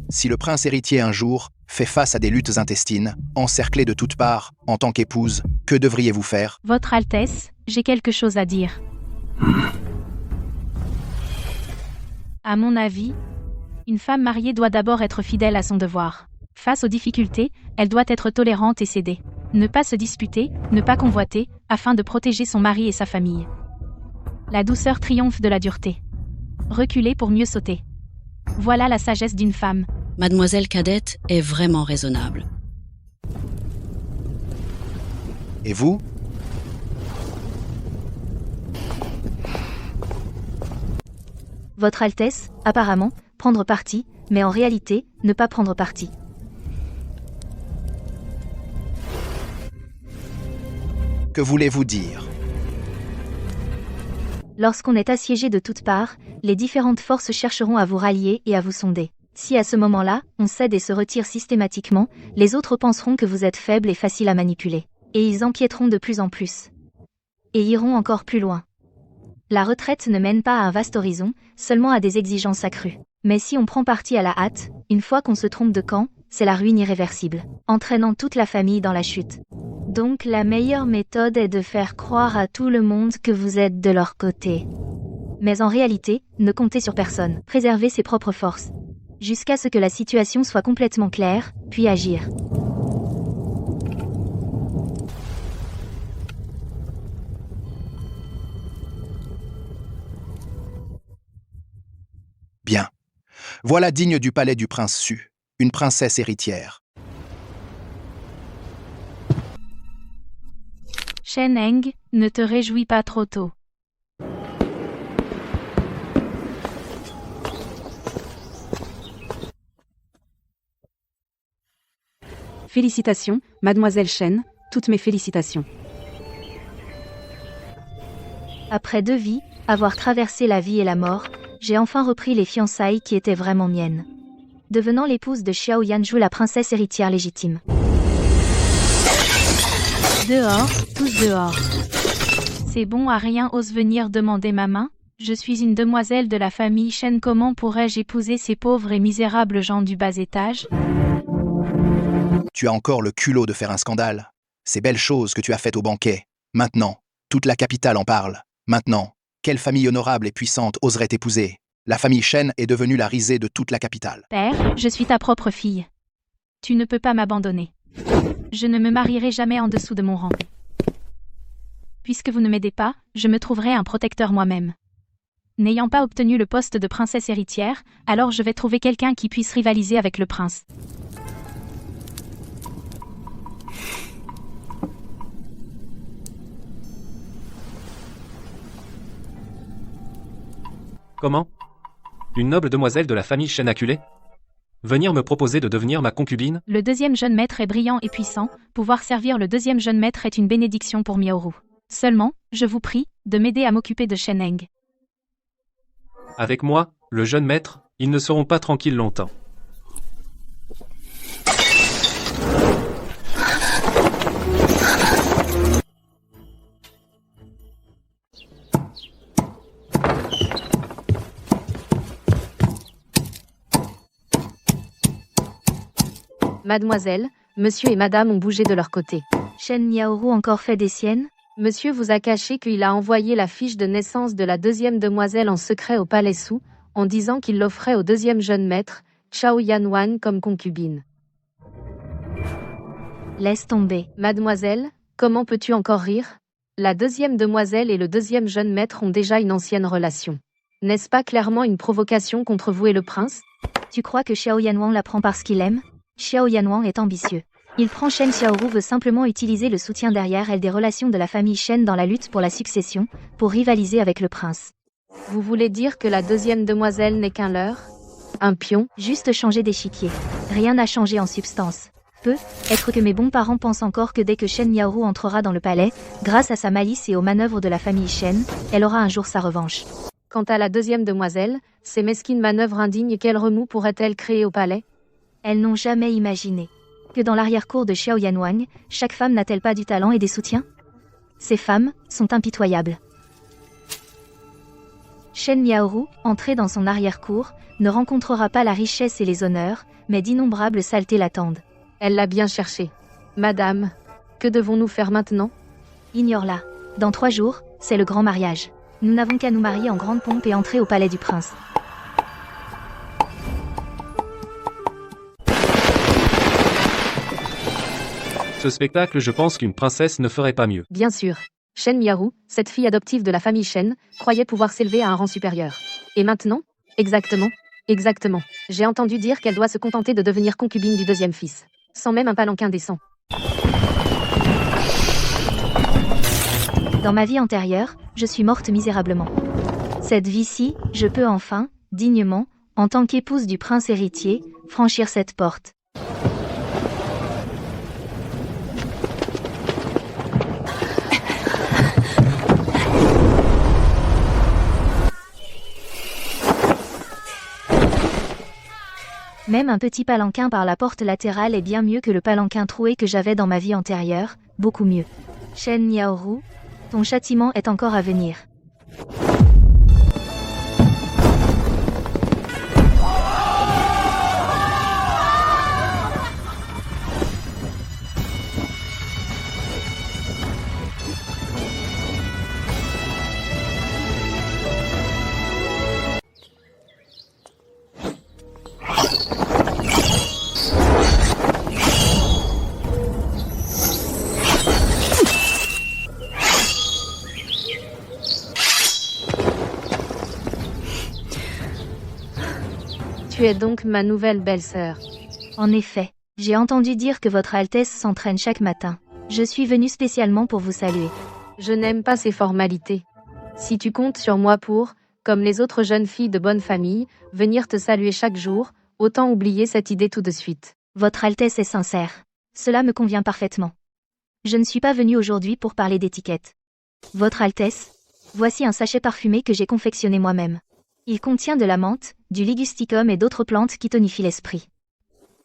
Si le prince héritier un jour fait face à des luttes intestines, encerclé de toutes parts, en tant qu'épouse, que devriez-vous faire? Votre Altesse, j'ai quelque chose à dire. À mon avis, une femme mariée doit d'abord être fidèle à son devoir. Face aux difficultés, elle doit être tolérante et céder. Ne pas se disputer, ne pas convoiter, afin de protéger son mari et sa famille. La douceur triomphe de la dureté. Reculer pour mieux sauter. Voilà la sagesse d'une femme. Mademoiselle Cadette est vraiment raisonnable. Et vous? Votre Altesse, apparemment, prendre parti, mais en réalité, ne pas prendre parti. Que voulez-vous dire? Lorsqu'on est assiégé de toutes parts, les différentes forces chercheront à vous rallier et à vous sonder. Si à ce moment-là, on cède et se retire systématiquement, les autres penseront que vous êtes faible et facile à manipuler. Et ils empiéteront de plus en plus. Et iront encore plus loin. La retraite ne mène pas à un vaste horizon, seulement à des exigences accrues. Mais si on prend parti à la hâte, une fois qu'on se trompe de camp, c'est la ruine irréversible, entraînant toute la famille dans la chute. Donc la meilleure méthode est de faire croire à tout le monde que vous êtes de leur côté. Mais en réalité, ne comptez sur personne. Préservez ses propres forces. Jusqu'à ce que la situation soit complètement claire, puis agir. Bien. Voilà digne du palais du prince Su, une princesse héritière. Shen Heng, ne te réjouis pas trop tôt. Félicitations, mademoiselle Chen, toutes mes félicitations. Après 2 vies, avoir traversé la vie et la mort, j'ai enfin repris les fiançailles qui étaient vraiment miennes. devenant l'épouse de Xiao Yanzhu, la princesse héritière légitime. Dehors, tous dehors. C'est bon, à rien ose venir demander ma main. Je suis une demoiselle de la famille Shen, comment pourrais-je épouser ces pauvres et misérables gens du bas étage? Tu as encore le culot de faire un scandale. Ces belles choses que tu as faites au banquet. Maintenant, toute la capitale en parle. Maintenant, quelle famille honorable et puissante oserait t'épouser? La famille Shen est devenue la risée de toute la capitale. Père, je suis ta propre fille. Tu ne peux pas m'abandonner. Je ne me marierai jamais en dessous de mon rang. Puisque vous ne m'aidez pas, je me trouverai un protecteur moi-même. N'ayant pas obtenu le poste de princesse héritière, alors je vais trouver quelqu'un qui puisse rivaliser avec le prince. Comment? Une noble demoiselle de la famille Shen acculée? Venir me proposer de devenir ma concubine? Le deuxième jeune maître est brillant et puissant, pouvoir servir le deuxième jeune maître est une bénédiction pour Miaoru. Seulement, je vous prie, de m'aider à m'occuper de Sheneng. Avec moi, le jeune maître, ils ne seront pas tranquilles longtemps. Mademoiselle, monsieur et madame ont bougé de leur côté. Shen Miaoru encore fait des siennes? Monsieur vous a caché qu'il a envoyé la fiche de naissance de la deuxième demoiselle en secret au palais Su, en disant qu'il l'offrait au deuxième jeune maître, Chao Yanwan, comme concubine. Laisse tomber. Mademoiselle, comment peux-tu encore rire? La deuxième demoiselle et le deuxième jeune maître ont déjà une ancienne relation. N'est-ce pas clairement une provocation contre vous et le prince? Tu crois que Xiao Yanwan la prend parce qu'il aime? Xiao Yanwan est ambitieux. Il prend Shen Xiaoru veut simplement utiliser le soutien derrière elle des relations de la famille Shen dans la lutte pour la succession, pour rivaliser avec le prince. Vous voulez dire que la deuxième demoiselle n'est qu'un leurre? Un pion? Juste changer d'échiquier. Rien n'a changé en substance. Peut être que mes bons parents pensent encore que dès que Shen Miaoru entrera dans le palais, grâce à sa malice et aux manœuvres de la famille Shen, elle aura un jour sa revanche. Quant à la deuxième demoiselle, ces mesquines manœuvres indignes, quel remous pourrait-elle créer au palais? Elles n'ont jamais imaginé que dans l'arrière-cour de Xiao Yanwang, chaque femme n'a-t-elle pas du talent et des soutiens? Ces femmes sont impitoyables. Shen Miaoru, entrée dans son arrière-cour, ne rencontrera pas la richesse et les honneurs, mais d'innombrables saletés l'attendent. Elle l'a bien cherché. Madame, que devons-nous faire maintenant? Ignore-la. Dans 3 jours, c'est le grand mariage. Nous n'avons qu'à nous marier en grande pompe et entrer au palais du prince. Ce spectacle, je pense qu'une princesse ne ferait pas mieux. Bien sûr. Shen Miaoru, cette fille adoptive de la famille Shen, croyait pouvoir s'élever à un rang supérieur. Et maintenant? Exactement. Exactement. J'ai entendu dire qu'elle doit se contenter de devenir concubine du deuxième fils. Sans même un palanquin décent. Dans ma vie antérieure, je suis morte misérablement. Cette vie-ci, je peux enfin, dignement, en tant qu'épouse du prince héritier, franchir cette porte. Même un petit palanquin par la porte latérale est bien mieux que le palanquin troué que j'avais dans ma vie antérieure, beaucoup mieux. Shen Miaoru, ton châtiment est encore à venir. Tu es donc ma nouvelle belle-sœur. En effet, j'ai entendu dire que votre Altesse s'entraîne chaque matin. Je suis venue spécialement pour vous saluer. Je n'aime pas ces formalités. Si tu comptes sur moi pour, comme les autres jeunes filles de bonne famille, venir te saluer chaque jour, autant oublier cette idée tout de suite. Votre Altesse est sincère. Cela me convient parfaitement. Je ne suis pas venue aujourd'hui pour parler d'étiquette. Votre Altesse, voici un sachet parfumé que j'ai confectionné moi-même. Il contient de la menthe, du ligusticum et d'autres plantes qui tonifient l'esprit.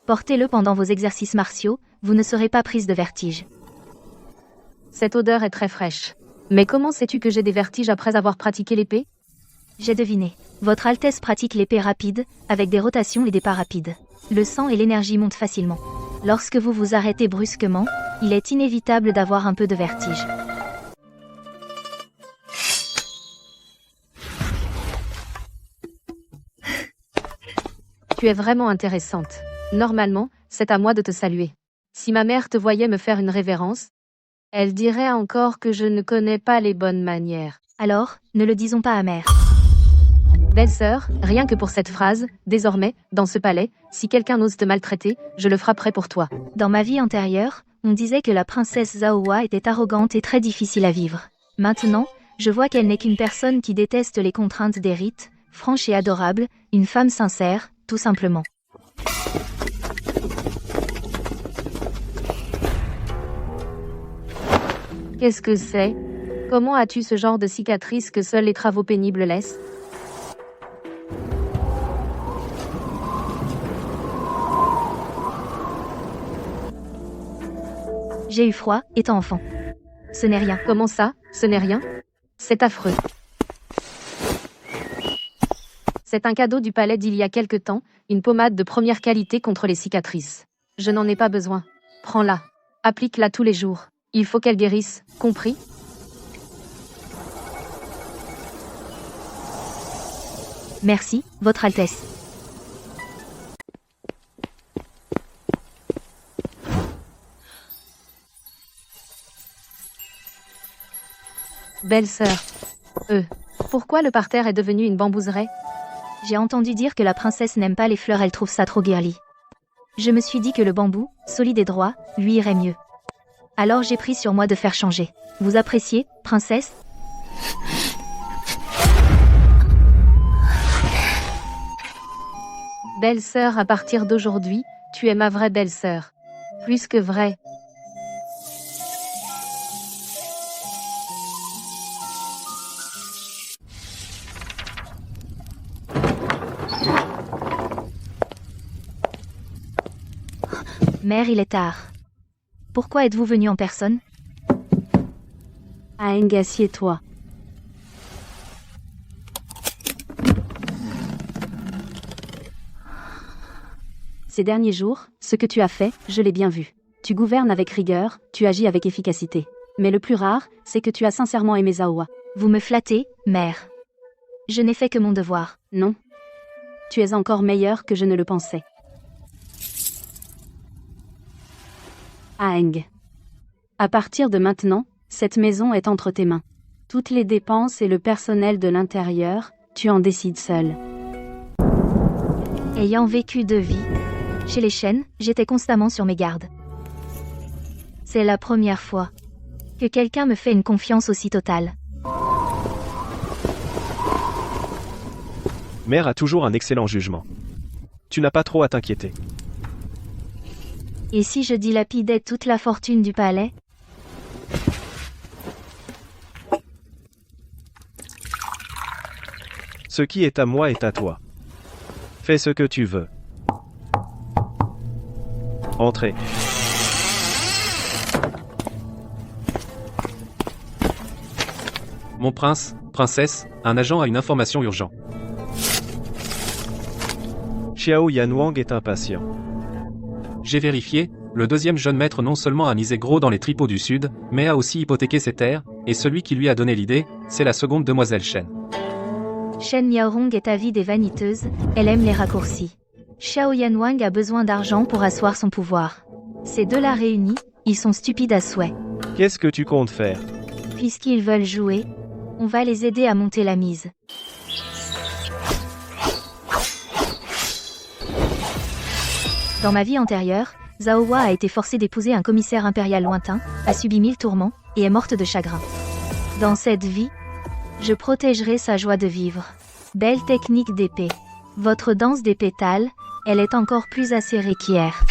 Portez-le pendant vos exercices martiaux, vous ne serez pas prise de vertige. Cette odeur est très fraîche. Mais comment sais-tu que j'ai des vertiges après avoir pratiqué l'épée? J'ai deviné. Votre Altesse pratique l'épée rapide, avec des rotations et des pas rapides. Le sang et l'énergie montent facilement. Lorsque vous vous arrêtez brusquement, il est inévitable d'avoir un peu de vertige. Tu es vraiment intéressante. Normalement, c'est à moi de te saluer. Si ma mère te voyait me faire une révérence, elle dirait encore que je ne connais pas les bonnes manières. Alors, ne le disons pas à mère. Belle-sœur, rien que pour cette phrase, désormais, dans ce palais, si quelqu'un ose te maltraiter, je le frapperai pour toi. Dans ma vie antérieure, on disait que la princesse Zaowa était arrogante et très difficile à vivre. Maintenant, je vois qu'elle n'est qu'une personne qui déteste les contraintes des rites, franche et adorable, une femme sincère, tout simplement. Qu'est-ce que c'est? Comment as-tu ce genre de cicatrice que seuls les travaux pénibles laissent? J'ai eu froid, étant enfant. Ce n'est rien. Comment ça, ce n'est rien? C'est affreux. C'est un cadeau du palais d'il y a quelque temps, une pommade de première qualité contre les cicatrices. Je n'en ai pas besoin. Prends-la. Applique-la tous les jours. Il faut qu'elle guérisse, compris? Merci, Votre Altesse. Belle-sœur. Pourquoi le parterre est devenu une bambouseraie? J'ai entendu dire que la princesse n'aime pas les fleurs, elle trouve ça trop girly. Je me suis dit que le bambou, solide et droit, lui irait mieux. Alors j'ai pris sur moi de faire changer. Vous appréciez, princesse? Belle-sœur, à partir d'aujourd'hui, tu es ma vraie belle-sœur. Plus que vraie. Mère, il est tard. Pourquoi êtes-vous venue en personne? Aeng, assieds-toi. Ces derniers jours, ce que tu as fait, je l'ai bien vu. Tu gouvernes avec rigueur, tu agis avec efficacité. Mais le plus rare, c'est que tu as sincèrement aimé Zaowa. Vous me flattez, mère. Je n'ai fait que mon devoir. Non. Tu es encore meilleur que je ne le pensais. Aeng. À partir de maintenant, cette maison est entre tes mains. Toutes les dépenses et le personnel de l'intérieur, tu en décides seul. Ayant vécu 2 vies, chez les Shen, j'étais constamment sur mes gardes. C'est la première fois que quelqu'un me fait une confiance aussi totale. Mère a toujours un excellent jugement. Tu n'as pas trop à t'inquiéter. Et si je dilapidais toute la fortune du palais? Ce qui est à moi est à toi. Fais ce que tu veux. Entrez. Mon prince, princesse, un agent a une information urgente. Xiao Yanwang est impatient. J'ai vérifié, le 2e jeune maître non seulement a misé gros dans les tripots du Sud, mais a aussi hypothéqué ses terres, et celui qui lui a donné l'idée, c'est la seconde demoiselle Shen. Shen Yaorong est avide et vaniteuse, elle aime les raccourcis. Xiao Yanwang a besoin d'argent pour asseoir son pouvoir. Ces deux-là réunis, ils sont stupides à souhait. Qu'est-ce que tu comptes faire? Puisqu'ils veulent jouer, on va les aider à monter la mise. Dans ma vie antérieure, Zaowa a été forcée d'épouser un commissaire impérial lointain, a subi 1000 tourments, et est morte de chagrin. Dans cette vie, je protégerai sa joie de vivre. Belle technique d'épée. Votre danse des pétales, elle est encore plus acérée qu'hier.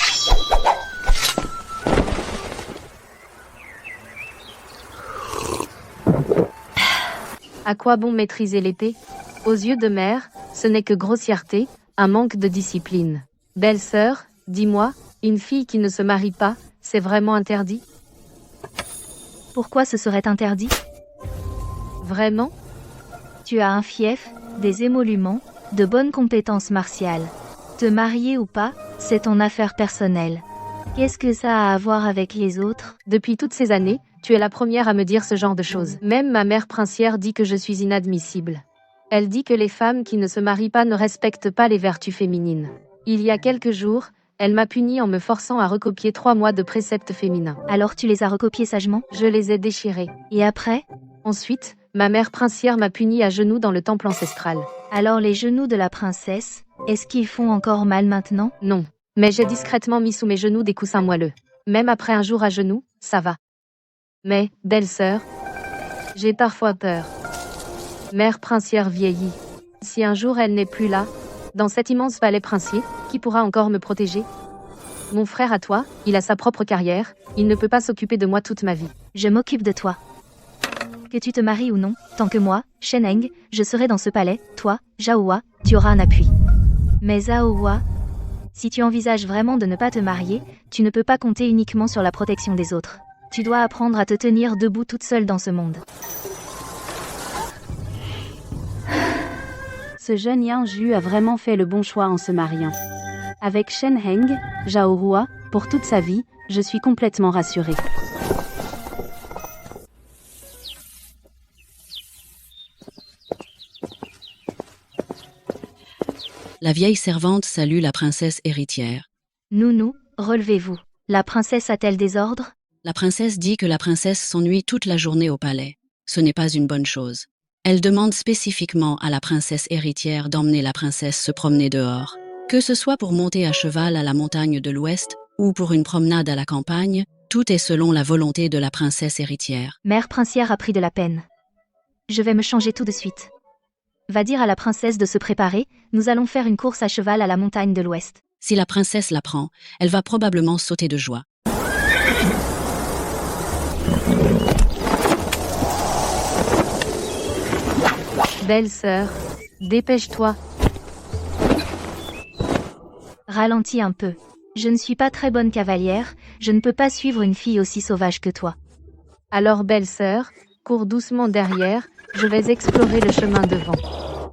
À quoi bon maîtriser l'épée? Aux yeux de mère, Ce n'est que grossièreté, un manque de discipline. Belle-sœur, dis-moi, une fille qui ne se marie pas, c'est vraiment interdit? Pourquoi ce serait interdit? Vraiment? Tu as un fief, des émoluments, de bonnes compétences martiales. Te marier ou pas, c'est ton affaire personnelle. Qu'est-ce que ça a à voir avec les autres? Depuis toutes ces années, tu es la première à me dire ce genre de choses. Même ma mère princière dit que je suis inadmissible. Elle dit que les femmes qui ne se marient pas ne respectent pas les vertus féminines. Il y a quelques jours, elle m'a puni en me forçant à recopier 3 mois de préceptes féminins. Alors tu les as recopiés sagement? Je les ai déchirés. Et après? Ensuite, ma mère princière m'a puni à genoux dans le temple ancestral. Alors les genoux de la princesse, est-ce qu'ils font encore mal maintenant? Non. Mais j'ai discrètement mis sous mes genoux des coussins moelleux. Même après un jour à genoux, ça va. Mais, belle-sœur, j'ai parfois peur. Mère princière vieillie. Si un jour elle n'est plus là, dans cet immense palais princier, qui pourra encore me protéger? Mon frère à toi, il a sa propre carrière, il ne peut pas s'occuper de moi toute ma vie. Je m'occupe de toi. Que tu te maries ou non, tant que moi, Shen Heng, je serai dans ce palais, toi, Zhao Hua, tu auras un appui. Mais Zhao Hua, si tu envisages vraiment de ne pas te marier, tu ne peux pas compter uniquement sur la protection des autres. Tu dois apprendre à te tenir debout toute seule dans ce monde. Ce jeune Yang Ju a vraiment fait le bon choix en se mariant. Avec Shen Heng, Zhao Hua, pour toute sa vie, je suis complètement rassurée. La vieille servante salue la princesse héritière. Nounou, relevez-vous. La princesse a-t-elle des ordres? La princesse dit que la princesse s'ennuie toute la journée au palais. Ce n'est pas une bonne chose. Elle demande spécifiquement à la princesse héritière d'emmener la princesse se promener dehors. Que ce soit pour monter à cheval à la montagne de l'Ouest ou pour une promenade à la campagne, tout est selon la volonté de la princesse héritière. Mère princière a pris de la peine. Je vais me changer tout de suite. Va dire à la princesse de se préparer, nous allons faire une course à cheval à la montagne de l'Ouest. Si la princesse l'apprend, elle va probablement sauter de joie. Belle-sœur, dépêche-toi. Ralentis un peu. Je ne suis pas très bonne cavalière, je ne peux pas suivre une fille aussi sauvage que toi. Alors belle-sœur, cours doucement derrière, je vais explorer le chemin devant.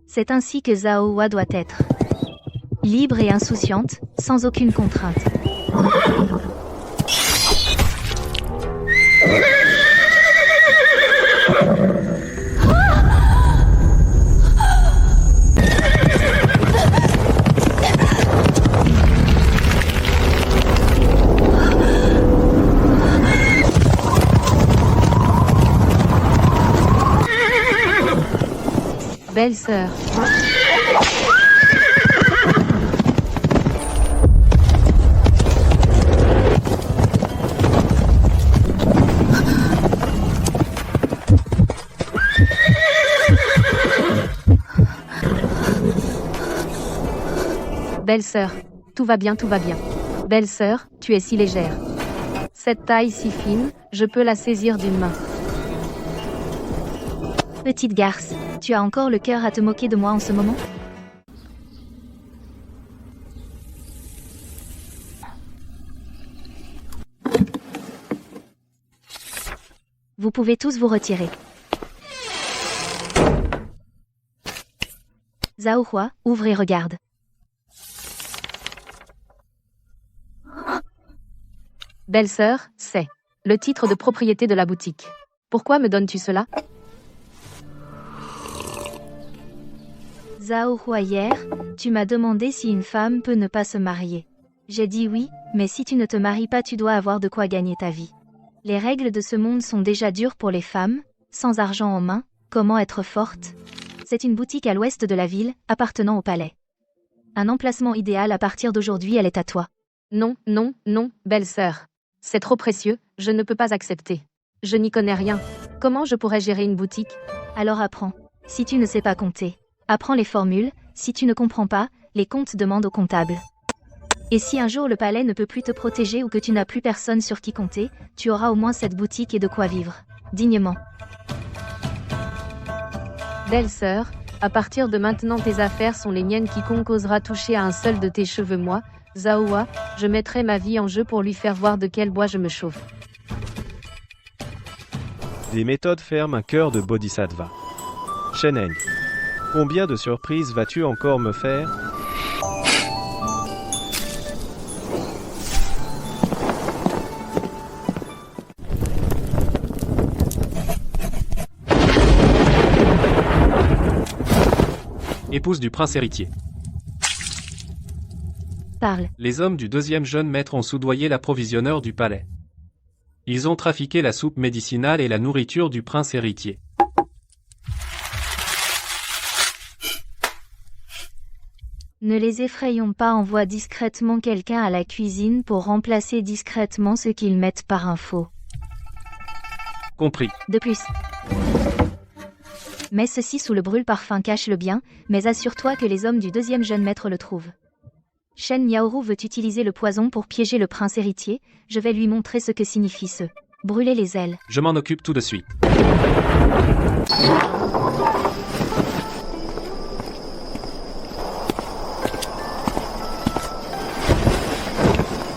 C'est ainsi que Zhao Hua doit être. Libre et insouciante, sans aucune contrainte. Belle-sœur. Belle-sœur, tout va bien, tout va bien. Belle-sœur, tu es si légère. Cette taille si fine, je peux la saisir d'une main. Petite garce, tu as encore le cœur à te moquer de moi en ce moment? Vous pouvez tous vous retirer. Zhao Hua, ouvre et regarde. Belle-sœur, c'est le titre de propriété de la boutique. Pourquoi me donnes-tu cela? Zhao Hua, hier, tu m'as demandé si une femme peut ne pas se marier. J'ai dit oui, mais si tu ne te maries pas, tu dois avoir de quoi gagner ta vie. Les règles de ce monde sont déjà dures pour les femmes, sans argent en main, comment être forte? C'est une boutique à l'ouest de la ville, appartenant au palais. Un emplacement idéal, à partir d'aujourd'hui, elle est à toi. Non, non, non, belle-sœur. C'est trop précieux, je ne peux pas accepter. Je n'y connais rien. Comment je pourrais gérer une boutique? Alors apprends. Si tu ne sais pas compter, apprends les formules. Si tu ne comprends pas, les comptes demandent au comptable. Et si un jour le palais ne peut plus te protéger ou que tu n'as plus personne sur qui compter, tu auras au moins cette boutique et de quoi vivre dignement. Belle-sœur, À partir de maintenant, tes affaires sont les miennes. Quiconque osera toucher à un seul de tes cheveux, moi, Zhao Hua, je mettrai ma vie en jeu pour lui faire voir de quel bois je me chauffe. Des méthodes ferment un cœur de bodhisattva. Shen-Heng, combien de surprises vas-tu encore me faire? Épouse du prince héritier. Parle. Les hommes du deuxième jeune maître ont soudoyé l'approvisionneur du palais. Ils ont trafiqué la soupe médicinale et la nourriture du prince héritier. Ne les effrayons pas, envoie discrètement quelqu'un à la cuisine pour remplacer discrètement ce qu'ils mettent par info. Compris. De plus. Mets ceci sous le brûle-parfum, cache-le bien, mais assure-toi que les hommes du deuxième jeune maître le trouvent. Shen Niaoru veut utiliser le poison pour piéger le prince héritier, je vais lui montrer ce que signifie ce. Brûler les ailes. Je m'en occupe tout de suite.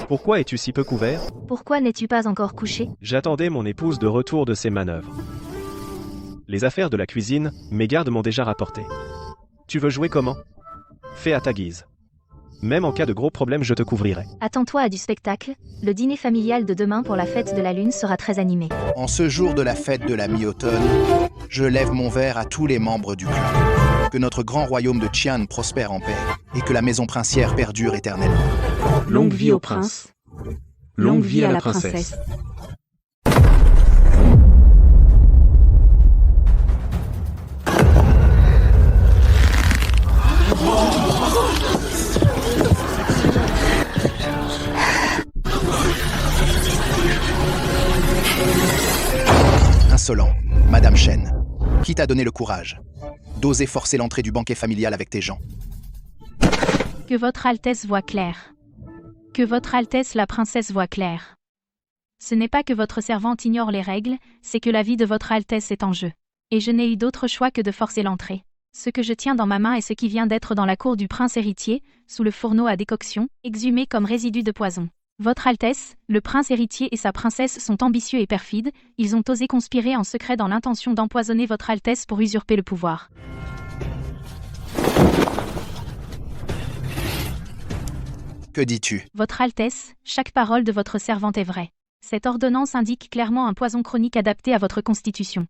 Pourquoi es-tu si peu couvert? Pourquoi n'es-tu pas encore couché? J'attendais mon épouse de retour de ses manœuvres. Les affaires de la cuisine, mes gardes m'ont déjà rapporté. Tu veux jouer comment? Fais à ta guise. Même en cas de gros problèmes, je te couvrirai. Attends-toi à du spectacle, le dîner familial de demain pour la fête de la lune sera très animé. En ce jour de la fête de la mi-automne, je lève mon verre à tous les membres du clan. Que notre grand royaume de Qian prospère en paix, et que la maison princière perdure éternellement. Longue vie au prince. Longue vie à la princesse. Insolent, Madame Shen. Qui t'a donné le courage d'oser forcer l'entrée du banquet familial avec tes gens? Que votre Altesse voit clair. Que votre Altesse la princesse voit clair. Ce n'est pas que votre servante ignore les règles, c'est que la vie de votre Altesse est en jeu. Et je n'ai eu d'autre choix que de forcer l'entrée. Ce que je tiens dans ma main est ce qui vient d'être dans la cour du prince héritier, sous le fourneau à décoction, exhumé comme résidu de poison. Votre Altesse, le prince héritier et sa princesse sont ambitieux et perfides, ils ont osé conspirer en secret dans l'intention d'empoisonner votre Altesse pour usurper le pouvoir. Que dis-tu? Votre Altesse, chaque parole de votre servante est vraie. Cette ordonnance indique clairement un poison chronique adapté à votre constitution.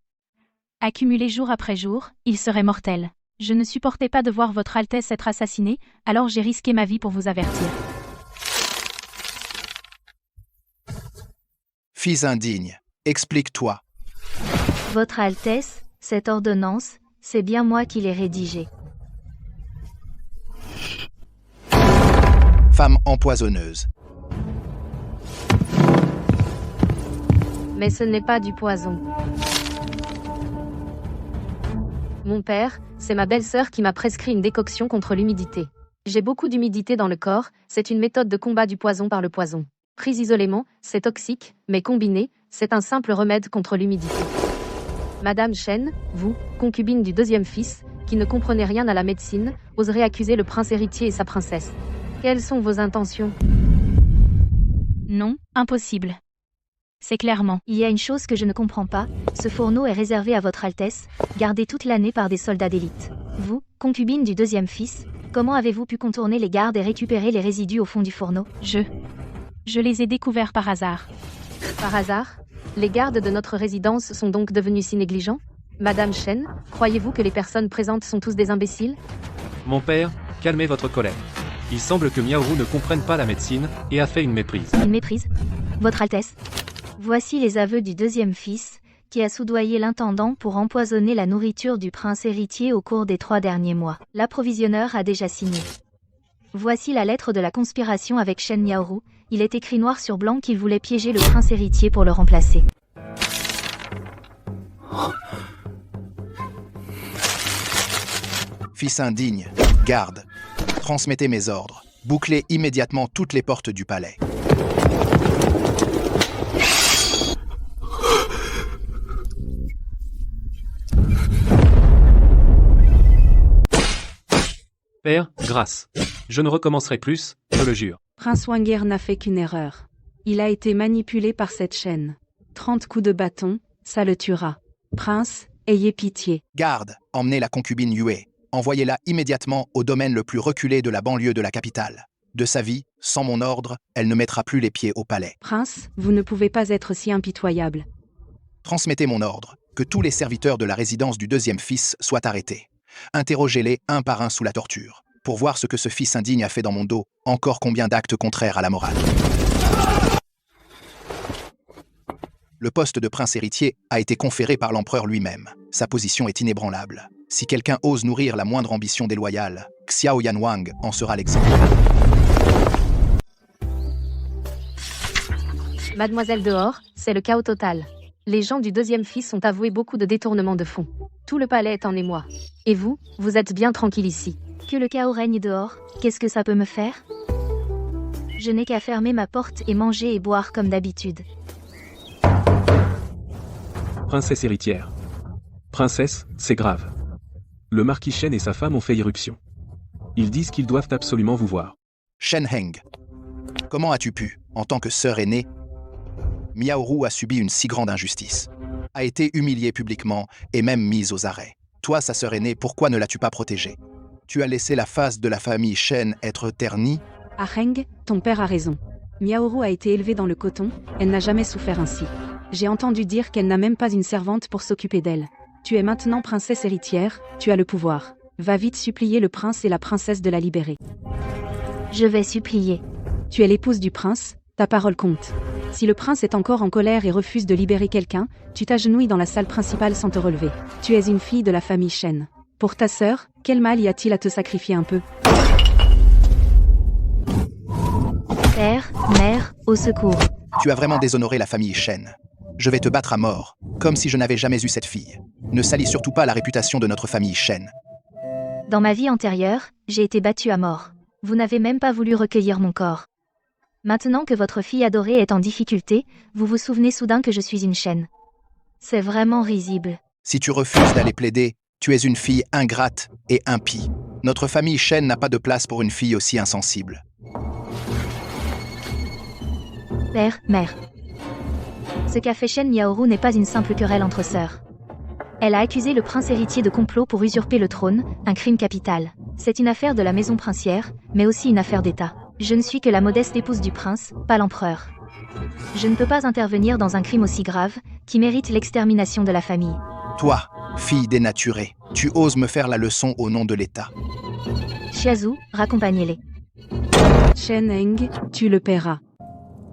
Accumulé jour après jour, il serait mortel. Je ne supportais pas de voir votre Altesse être assassinée, alors j'ai risqué ma vie pour vous avertir. Fils indigne, explique-toi. Votre Altesse, cette ordonnance, c'est bien moi qui l'ai rédigée. Femme empoisonneuse. Mais ce n'est pas du poison. Mon père, c'est ma belle-sœur qui m'a prescrit une décoction contre l'humidité. J'ai beaucoup d'humidité dans le corps, c'est une méthode de combat du poison par le poison. Prise isolément, c'est toxique, mais combiné, c'est un simple remède contre l'humidité. Madame Shen, vous, concubine du deuxième fils, qui ne comprenez rien à la médecine, oserez accuser le prince héritier et sa princesse. Quelles sont vos intentions? Non, impossible. C'est clairement. Il y a une chose que je ne comprends pas, ce fourneau est réservé à votre Altesse, gardé toute l'année par des soldats d'élite. Vous, concubine du deuxième fils, comment avez-vous pu contourner les gardes et récupérer les résidus au fond du fourneau? Je les ai découverts par hasard. Par hasard? Les gardes de notre résidence sont donc devenus si négligents? Madame Shen, croyez-vous que les personnes présentes sont tous des imbéciles? Mon père, calmez votre colère. Il semble que Miaoru ne comprenne pas la médecine et a fait une méprise. Une méprise? Votre Altesse? Voici les aveux du deuxième fils, qui a soudoyé l'intendant pour empoisonner la nourriture du prince héritier au cours des 3 derniers mois. L'approvisionneur a déjà signé. Voici la lettre de la conspiration avec Shen Niaoru, il est écrit noir sur blanc qu'il voulait piéger le prince héritier pour le remplacer. Fils indigne, garde, transmettez mes ordres. Bouclez immédiatement toutes les portes du palais. Père, grâce. Je ne recommencerai plus, je le jure. Prince Wanger n'a fait qu'une erreur. Il a été manipulé par cette chaîne. 30 coups de bâton, ça le tuera. Prince, ayez pitié. Garde, emmenez la concubine Yue. Envoyez-la immédiatement au domaine le plus reculé de la banlieue de la capitale. De sa vie, sans mon ordre, elle ne mettra plus les pieds au palais. Prince, vous ne pouvez pas être si impitoyable. Transmettez mon ordre, que tous les serviteurs de la résidence du deuxième fils soient arrêtés. Interrogez-les un par un sous la torture, pour voir ce que ce fils indigne a fait dans mon dos, encore combien d'actes contraires à la morale. Le poste de prince héritier a été conféré par l'empereur lui-même. Sa position est inébranlable. Si quelqu'un ose nourrir la moindre ambition déloyale, Xiao Yanwang en sera l'exemple. Mademoiselle dehors, c'est le chaos total. Les gens du deuxième fils ont avoué beaucoup de détournements de fonds. Tout le palais est en émoi. Et vous, vous êtes bien tranquille ici. Que le chaos règne dehors, qu'est-ce que ça peut me faire? Je n'ai qu'à fermer ma porte et manger et boire comme d'habitude. Princesse héritière. Princesse, c'est grave. Le marquis Shen et sa femme ont fait irruption. Ils disent qu'ils doivent absolument vous voir. Shen Heng, comment as-tu pu, en tant que sœur aînée, Miaoru a subi une si grande injustice, a été humiliée publiquement et même mise aux arrêts. Toi, sa sœur aînée, pourquoi ne l'as-tu pas protégée? Tu as laissé la face de la famille Shen être ternie? Aheng, ton père a raison. Miaoru a été élevée dans le coton, elle n'a jamais souffert ainsi. J'ai entendu dire qu'elle n'a même pas une servante pour s'occuper d'elle. Tu es maintenant princesse héritière, tu as le pouvoir. Va vite supplier le prince et la princesse de la libérer. Je vais supplier. Tu es l'épouse du prince, ta parole compte. Si le prince est encore en colère et refuse de libérer quelqu'un, tu t'agenouilles dans la salle principale sans te relever. Tu es une fille de la famille Shen. Pour ta sœur, quel mal y a-t-il à te sacrifier un peu? Père, mère, au secours. Tu as vraiment déshonoré la famille Shen. Je vais te battre à mort, comme si je n'avais jamais eu cette fille. Ne salis surtout pas la réputation de notre famille Shen. Dans ma vie antérieure, j'ai été battue à mort. Vous n'avez même pas voulu recueillir mon corps. Maintenant que votre fille adorée est en difficulté, vous vous souvenez soudain que je suis une Shen. C'est vraiment risible. Si tu refuses d'aller plaider, tu es une fille ingrate et impie. Notre famille Shen n'a pas de place pour une fille aussi insensible. Père, mère. Ce qu'a fait Shen Miaoru n'est pas une simple querelle entre sœurs. Elle a accusé le prince héritier de complot pour usurper le trône, un crime capital. C'est une affaire de la maison princière, mais aussi une affaire d'État. Je ne suis que la modeste épouse du prince, pas l'empereur. Je ne peux pas intervenir dans un crime aussi grave, qui mérite l'extermination de la famille. Toi, fille dénaturée, tu oses me faire la leçon au nom de l'État. Xiazu, raccompagnez-les. Shen Heng, tu le paieras.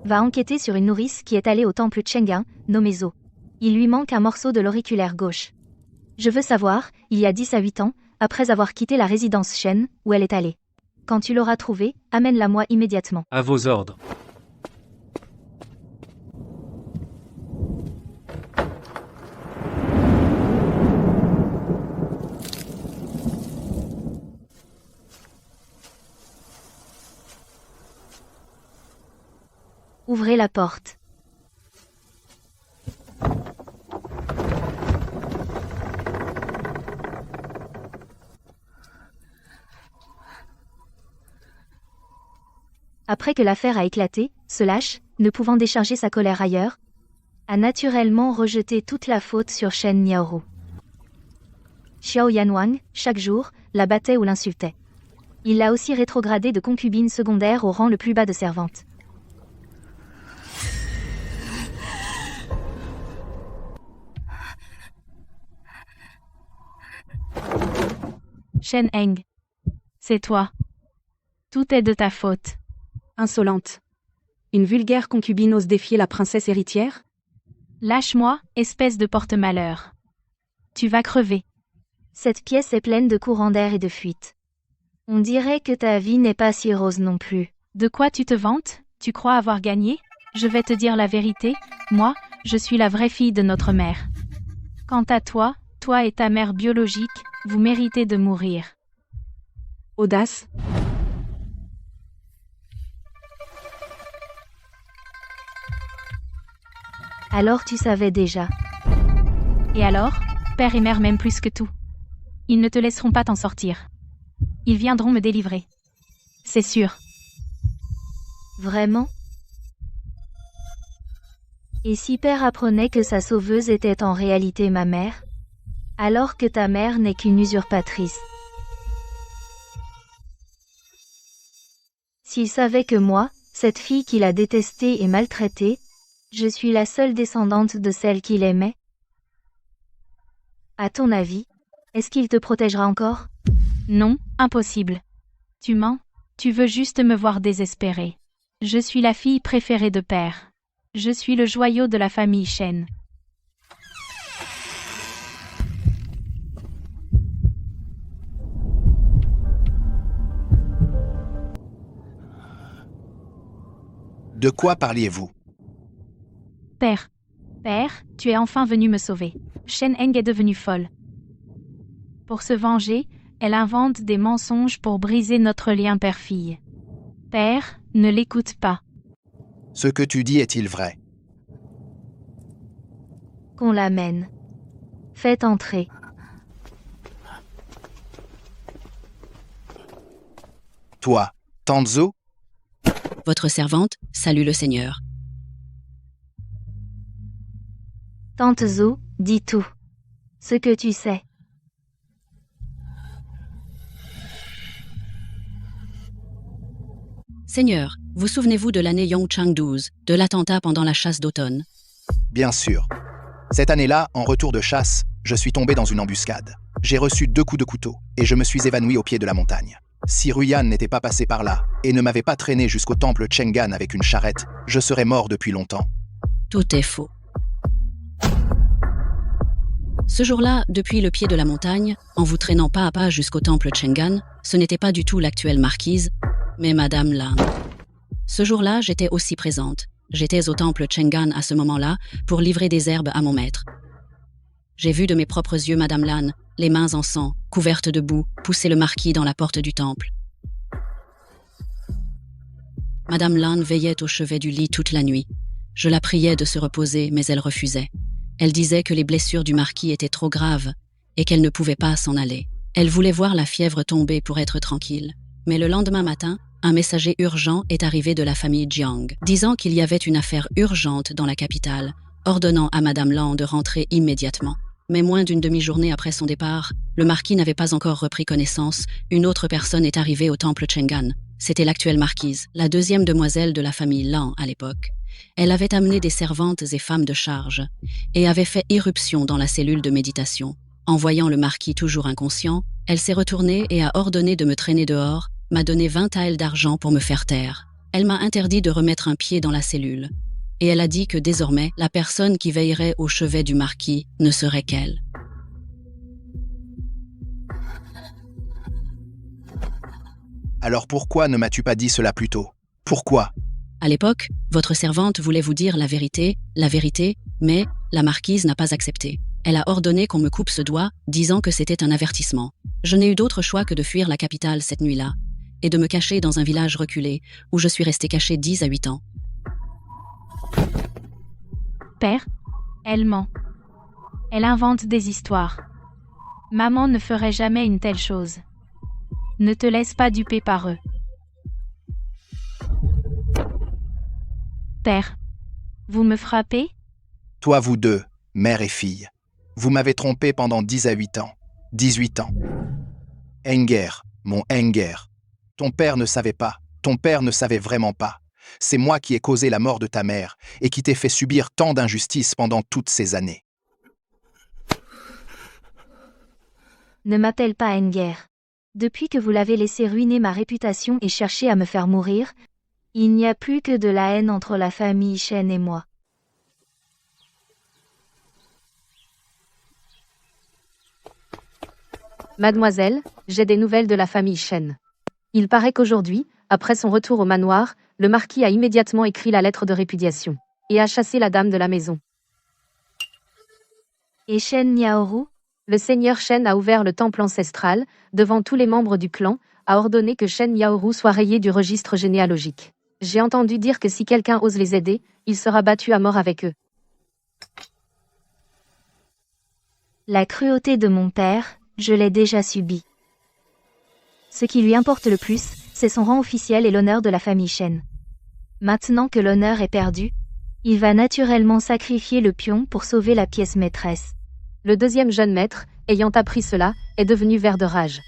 Va enquêter sur une nourrice qui est allée au temple Cheng'an, nommé Zhou. Il lui manque un morceau de l'auriculaire gauche. Je veux savoir, il y a 10 à 8 ans, après avoir quitté la résidence Shen, où elle est allée. Quand tu l'auras trouvée, amène-la-moi immédiatement. À vos ordres. Ouvrez la porte. Après que l'affaire a éclaté, ce lâche, ne pouvant décharger sa colère ailleurs, a naturellement rejeté toute la faute sur Shen Miaoru. Xiao Yanwang, chaque jour, la battait ou l'insultait. Il l'a aussi rétrogradée de concubine secondaire au rang le plus bas de servante. Shen Heng. C'est toi. Tout est de ta faute. Insolente. Une vulgaire concubine ose défier la princesse héritière? Lâche-moi, espèce de porte-malheur. Tu vas crever. Cette pièce est pleine de courants d'air et de fuites. On dirait que ta vie n'est pas si rose non plus. De quoi tu te vantes? Tu crois avoir gagné? Je vais te dire la vérité, moi, je suis la vraie fille de notre mère. Quant à toi, toi et ta mère biologique, vous méritez de mourir. Audace. Alors tu savais déjà. Et alors, père et mère m'aiment plus que tout. Ils ne te laisseront pas t'en sortir. Ils viendront me délivrer. C'est sûr. Vraiment? Et si père apprenait que sa sauveuse était en réalité ma mère? Alors que ta mère n'est qu'une usurpatrice. S'il savait que moi, cette fille qu'il a détestée et maltraitée, je suis la seule descendante de celle qu'il aimait? À ton avis, est-ce qu'il te protégera encore? Non, impossible. Tu mens, tu veux juste me voir désespérée. Je suis la fille préférée de père. Je suis le joyau de la famille Shen. De quoi parliez-vous? Père. Père, tu es enfin venu me sauver. Shen Heng est devenue folle. Pour se venger, elle invente des mensonges pour briser notre lien père-fille. Père, ne l'écoute pas. Ce que tu dis est-il vrai? Qu'on l'amène. Faites entrer. Toi, Tanzo? Votre servante, salue le Seigneur. Tante Zo, dis tout. Ce que tu sais. Seigneur, vous souvenez-vous de l'année Yongchang 12, de l'attentat pendant la chasse d'automne? Bien sûr. Cette année-là, en retour de chasse, je suis tombé dans une embuscade. J'ai reçu 2 coups de couteau et je me suis évanoui au pied de la montagne. Si Ruyan n'était pas passé par là et ne m'avait pas traîné jusqu'au temple Chengan avec une charrette, je serais mort depuis longtemps. Tout est faux. Ce jour-là, depuis le pied de la montagne, en vous traînant pas à pas jusqu'au temple Chengan, ce n'était pas du tout l'actuelle marquise, mais Madame Lan. Ce jour-là, j'étais aussi présente. J'étais au temple Chengan à ce moment-là pour livrer des herbes à mon maître. J'ai vu de mes propres yeux Madame Lan, les mains en sang, couverte de boue, pousser le marquis dans la porte du temple. Madame Lan veillait au chevet du lit toute la nuit. Je la priais de se reposer, mais elle refusait. Elle disait que les blessures du marquis étaient trop graves et qu'elle ne pouvait pas s'en aller. Elle voulait voir la fièvre tomber pour être tranquille. Mais le lendemain matin, un messager urgent est arrivé de la famille Jiang, disant qu'il y avait une affaire urgente dans la capitale, ordonnant à Madame Lan de rentrer immédiatement. Mais moins d'une demi-journée après son départ, le marquis n'avait pas encore repris connaissance. Une autre personne est arrivée au temple Chengan. C'était l'actuelle marquise, la deuxième demoiselle de la famille Lan à l'époque. Elle avait amené des servantes et femmes de charge et avait fait irruption dans la cellule de méditation. En voyant le marquis toujours inconscient, elle s'est retournée et a ordonné de me traîner dehors, m'a donné 20 taels d'argent pour me faire taire. Elle m'a interdit de remettre un pied dans la cellule. Et elle a dit que désormais, la personne qui veillerait au chevet du marquis ne serait qu'elle. Alors pourquoi ne m'as-tu pas dit cela plus tôt? Pourquoi? À l'époque, votre servante voulait vous dire la vérité, mais la marquise n'a pas accepté. Elle a ordonné qu'on me coupe ce doigt, disant que c'était un avertissement. Je n'ai eu d'autre choix que de fuir la capitale cette nuit-là, et de me cacher dans un village reculé, où je suis resté caché 10 à 8 ans. Père, elle ment. Elle invente des histoires. Maman ne ferait jamais une telle chose. Ne te laisse pas duper par eux. Père, vous me frappez? Toi, vous deux, mère et fille, vous m'avez trompé pendant 10 à 8 ans. 18 ans. Enger, mon Enger. Ton père ne savait pas. Ton père ne savait vraiment pas. C'est moi qui ai causé la mort de ta mère et qui t'ai fait subir tant d'injustices pendant toutes ces années. Ne m'appelle pas Enger. Depuis que vous l'avez laissé ruiner ma réputation et chercher à me faire mourir, il n'y a plus que de la haine entre la famille Shen et moi. Mademoiselle, j'ai des nouvelles de la famille Shen. Il paraît qu'aujourd'hui, après son retour au manoir, le marquis a immédiatement écrit la lettre de répudiation et a chassé la dame de la maison. Et Shen Niaoru? Le seigneur Shen a ouvert le temple ancestral, devant tous les membres du clan, a ordonné que Shen Niaoru soit rayé du registre généalogique. J'ai entendu dire que si quelqu'un ose les aider, il sera battu à mort avec eux. La cruauté de mon père, je l'ai déjà subie. Ce qui lui importe le plus, c'est son rang officiel et l'honneur de la famille Shen. Maintenant que l'honneur est perdu, il va naturellement sacrifier le pion pour sauver la pièce maîtresse. Le deuxième jeune maître, ayant appris cela, est devenu vert de rage.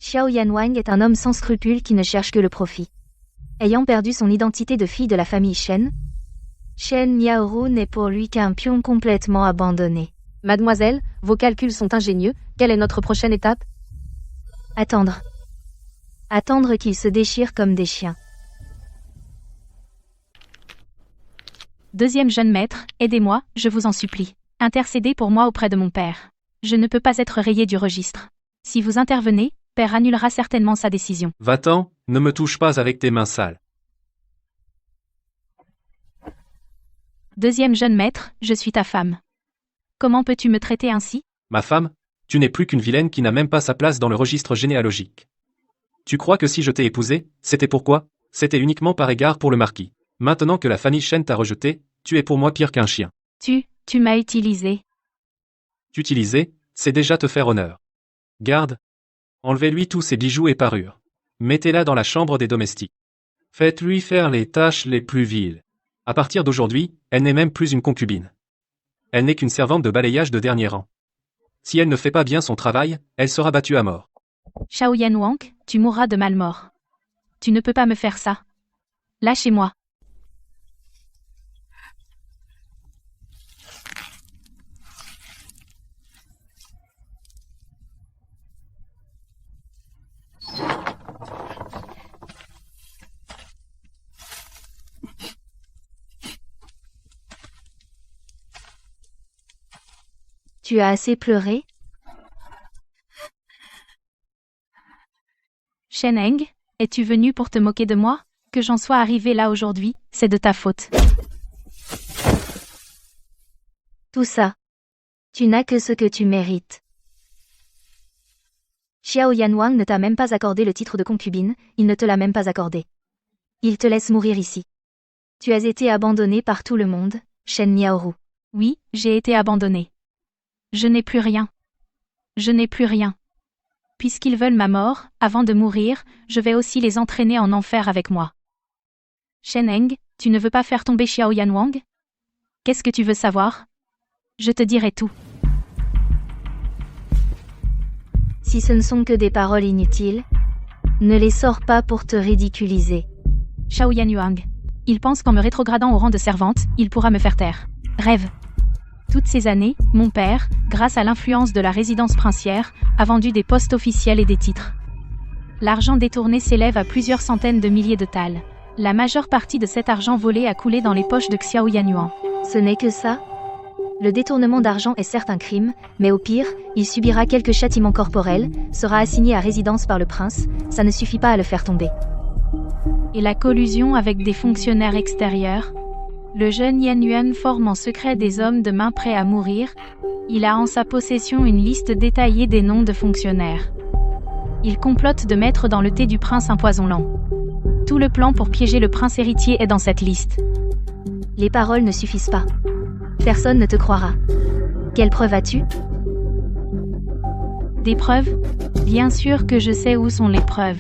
Xiao Yanwang est un homme sans scrupules qui ne cherche que le profit. Ayant perdu son identité de fille de la famille Shen, Shen Niaoru n'est pour lui qu'un pion complètement abandonné. Mademoiselle, vos calculs sont ingénieux, quelle est notre prochaine étape? Attendre. Attendre qu'ils se déchirent comme des chiens. Deuxième jeune maître, aidez-moi, je vous en supplie. Intercédez pour moi auprès de mon père. Je ne peux pas être rayé du registre. Si vous intervenez, père annulera certainement sa décision. Va-t'en, ne me touche pas avec tes mains sales. Deuxième jeune maître, je suis ta femme. Comment peux-tu me traiter ainsi? Ma femme, tu n'es plus qu'une vilaine qui n'a même pas sa place dans le registre généalogique. Tu crois que si je t'ai épousée, c'était pourquoi? C'était uniquement par égard pour le marquis. Maintenant que la famille Shen t'a rejeté, tu es pour moi pire qu'un chien. Tu m'as utilisé. T'utiliser, c'est déjà te faire honneur. Garde. Enlevez-lui tous ses bijoux et parures. Mettez-la dans la chambre des domestiques. Faites-lui faire les tâches les plus viles. À partir d'aujourd'hui, elle n'est même plus une concubine. Elle n'est qu'une servante de balayage de dernier rang. Si elle ne fait pas bien son travail, elle sera battue à mort. Xiao Yanwang, tu mourras de malmort. Tu ne peux pas me faire ça. Lâchez-moi. Tu as assez pleuré? Shen Heng, es-tu venu pour te moquer de moi? Que j'en sois arrivé là aujourd'hui, c'est de ta faute. Tout ça. Tu n'as que ce que tu mérites. Xiao Yanwang ne t'a même pas accordé le titre de concubine, il ne te l'a même pas accordé. Il te laisse mourir ici. Tu as été abandonné par tout le monde, Shen Niaoru. Oui, j'ai été abandonné. Je n'ai plus rien. Je n'ai plus rien. Puisqu'ils veulent ma mort, avant de mourir, je vais aussi les entraîner en enfer avec moi. Shen Heng, tu ne veux pas faire tomber Xiao Yanwang? Qu'est-ce que tu veux savoir? Je te dirai tout. Si ce ne sont que des paroles inutiles, ne les sors pas pour te ridiculiser. Xiao Yanwang. Il pense qu'en me rétrogradant au rang de servante, il pourra me faire taire. Rêve. Toutes ces années, mon père, grâce à l'influence de la résidence princière, a vendu des postes officiels et des titres. L'argent détourné s'élève à plusieurs centaines de milliers de thalles. La majeure partie de cet argent volé a coulé dans les poches de Xiao Yanwang. Ce n'est que ça? Le détournement d'argent est certes un crime, mais au pire, il subira quelques châtiments corporels, sera assigné à résidence par le prince, ça ne suffit pas à le faire tomber. Et la collusion avec des fonctionnaires extérieurs? Le jeune Yan Yuan forme en secret des hommes de main prêts à mourir. Il a en sa possession une liste détaillée des noms de fonctionnaires. Il complote de mettre dans le thé du prince un poison lent. Tout le plan pour piéger le prince héritier est dans cette liste. Les paroles ne suffisent pas. Personne ne te croira. Quelle preuve as-tu? Des preuves? Bien sûr que je sais où sont les preuves.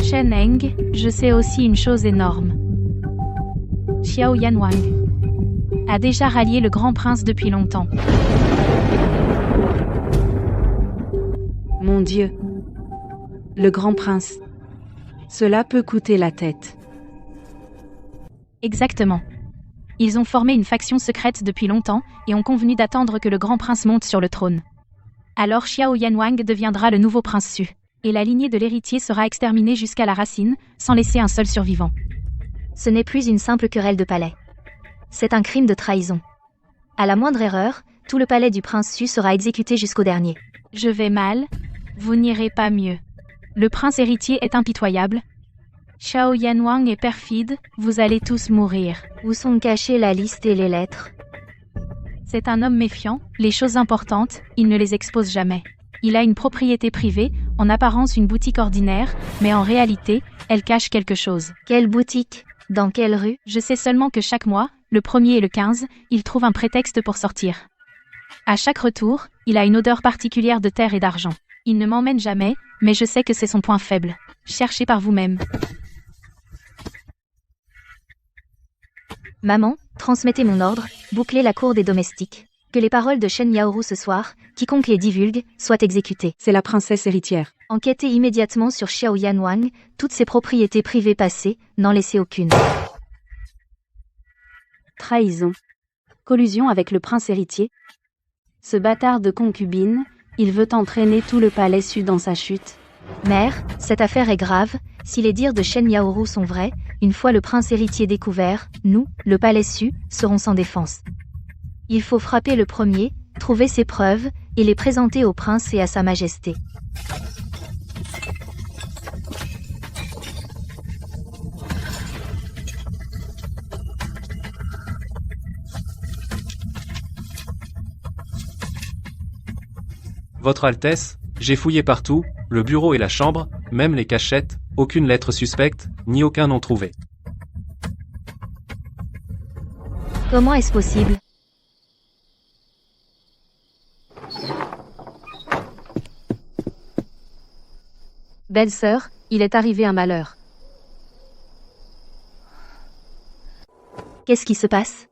Shen Heng, je sais aussi une chose énorme. Xiao Yanwang a déjà rallié le grand prince depuis longtemps. Mon Dieu. Le grand prince. Cela peut coûter la tête. Exactement. Ils ont formé une faction secrète depuis longtemps et ont convenu d'attendre que le grand prince monte sur le trône. Alors Xiao Yanwang deviendra le nouveau prince Su. Et la lignée de l'héritier sera exterminée jusqu'à la racine, sans laisser un seul survivant. Ce n'est plus une simple querelle de palais. C'est un crime de trahison. À la moindre erreur, tout le palais du prince Su sera exécuté jusqu'au dernier. Je vais mal, vous n'irez pas mieux. Le prince héritier est impitoyable. Xiao Yanwang est perfide, vous allez tous mourir. Où sont cachées la liste et les lettres? C'est un homme méfiant, les choses importantes, il ne les expose jamais. Il a une propriété privée, en apparence une boutique ordinaire, mais en réalité, elle cache quelque chose. Quelle boutique? Dans quelle rue? Je sais seulement que chaque mois, le 1er et le 15, il trouve un prétexte pour sortir. À chaque retour, il a une odeur particulière de terre et d'argent. Il ne m'emmène jamais, mais je sais que c'est son point faible. Cherchez par vous-même. Maman, transmettez mon ordre, bouclez la cour des domestiques. Que les paroles de Shen Yaoru ce soir, quiconque les divulgue, soient exécutées. C'est la princesse héritière. Enquêtez immédiatement sur Xiao Yanwang, toutes ses propriétés privées passées, n'en laissez aucune. Trahison. Collusion avec le prince héritier. Ce bâtard de concubine, il veut entraîner tout le palais su dans sa chute. Mère, cette affaire est grave, si les dires de Shen Yaoru sont vrais, une fois le prince héritier découvert, nous, le palais su, serons sans défense. Il faut frapper le premier, trouver ses preuves, et les présenter au prince et à sa majesté. Votre Altesse, j'ai fouillé partout, le bureau et la chambre, même les cachettes, aucune lettre suspecte, ni aucun nom trouvé. Comment est-ce possible ? Belle-sœur, il est arrivé un malheur. Qu'est-ce qui se passe ?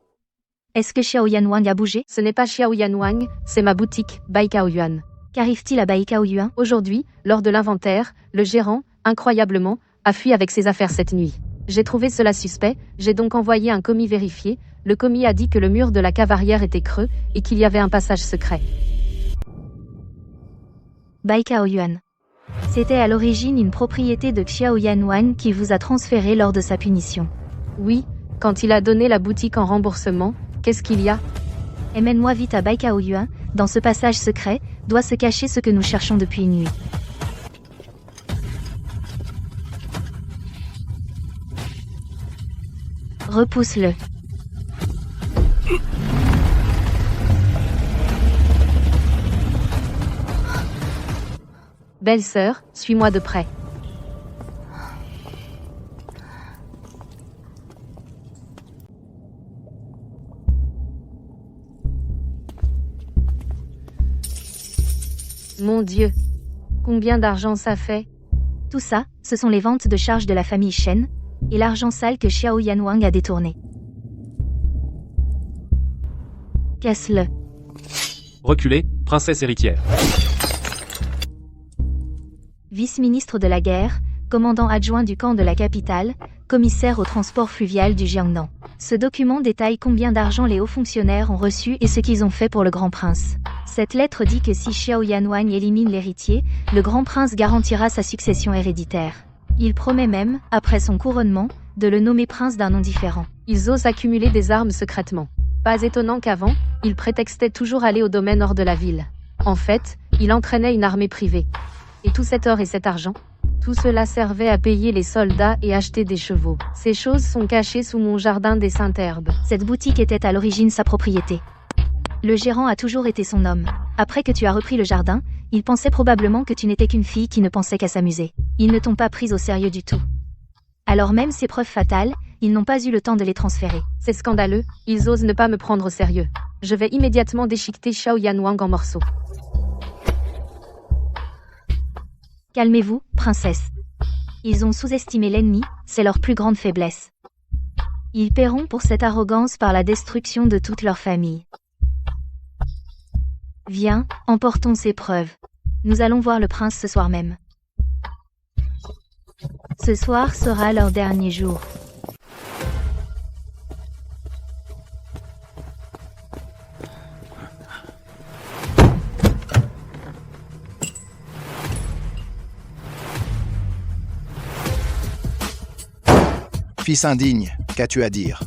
Est-ce que Xiao Yanwang a bougé ? Ce n'est pas Xiao Yanwang, c'est ma boutique, Baikao Yuan. Qu'arrive-t-il à Baikao Yuan ? Aujourd'hui, lors de l'inventaire, le gérant, incroyablement, a fui avec ses affaires cette nuit. J'ai trouvé cela suspect, j'ai donc envoyé un commis vérifier. Le commis a dit que le mur de la cave arrière était creux et qu'il y avait un passage secret. Baikao Yuan. C'était à l'origine une propriété de Xiao Yanwang qui vous a transféré lors de sa punition. Oui, quand il a donné la boutique en remboursement, qu'est-ce qu'il y a ? Emmène-moi vite à Baikao Yuan, dans ce passage secret, doit se cacher ce que nous cherchons depuis une nuit. Repousse-le. Belle-sœur, suis-moi de près. Mon Dieu, combien d'argent ça fait ? Tout ça, ce sont les ventes de charges de la famille Shen, et l'argent sale que Xiao Yanwang a détourné. Casse-le. Reculez, princesse héritière. Vice-ministre de la guerre, commandant adjoint du camp de la capitale, commissaire au transport fluvial du Jiangnan. Ce document détaille combien d'argent les hauts fonctionnaires ont reçu et ce qu'ils ont fait pour le grand prince. Cette lettre dit que si Xiao Yanwang élimine l'héritier, le grand prince garantira sa succession héréditaire. Il promet même, après son couronnement, de le nommer prince d'un nom différent. Ils osent accumuler des armes secrètement. Pas étonnant qu'avant, ils prétextaient toujours aller au domaine hors de la ville. En fait, il entraînait une armée privée. Et tout cet or et cet argent, tout cela servait à payer les soldats et acheter des chevaux. Ces choses sont cachées sous mon jardin des Saintes-Herbes. Cette boutique était à l'origine sa propriété. Le gérant a toujours été son homme. Après que tu as repris le jardin, il pensait probablement que tu n'étais qu'une fille qui ne pensait qu'à s'amuser. Ils ne t'ont pas prise au sérieux du tout. Alors même ces preuves fatales, ils n'ont pas eu le temps de les transférer. C'est scandaleux, ils osent ne pas me prendre au sérieux. Je vais immédiatement déchiqueter Xiao Yanwang en morceaux. Calmez-vous, princesse. Ils ont sous-estimé l'ennemi, c'est leur plus grande faiblesse. Ils paieront pour cette arrogance par la destruction de toute leur famille. Viens, emportons ces preuves. Nous allons voir le prince ce soir même. Ce soir sera leur dernier jour. Fils indigne, qu'as-tu à dire ?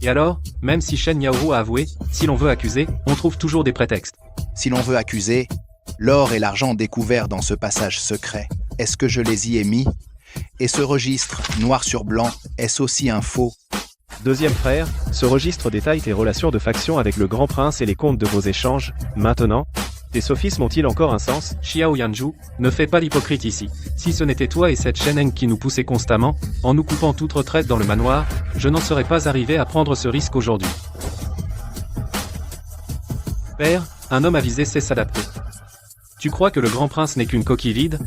Et alors, même si Shen Yaoru a avoué, si l'on veut accuser, on trouve toujours des prétextes. Si l'on veut accuser, l'or et l'argent découverts dans ce passage secret, est-ce que je les y ai mis ? Et ce registre, noir sur blanc, est-ce aussi un faux ? Deuxième frère, ce registre détaille tes relations de faction avec le grand prince et les comptes de vos échanges. Maintenant, Tes sophismes ont-ils encore un sens? Xiao Yanju, ne fais pas l'hypocrite ici. Si ce n'était toi et cette Shen Heng qui nous poussait constamment, en nous coupant toute retraite dans le manoir, je n'en serais pas arrivé à prendre ce risque aujourd'hui. Père, un homme avisé sait s'adapter. Tu crois que le grand prince n'est qu'une coquille vide?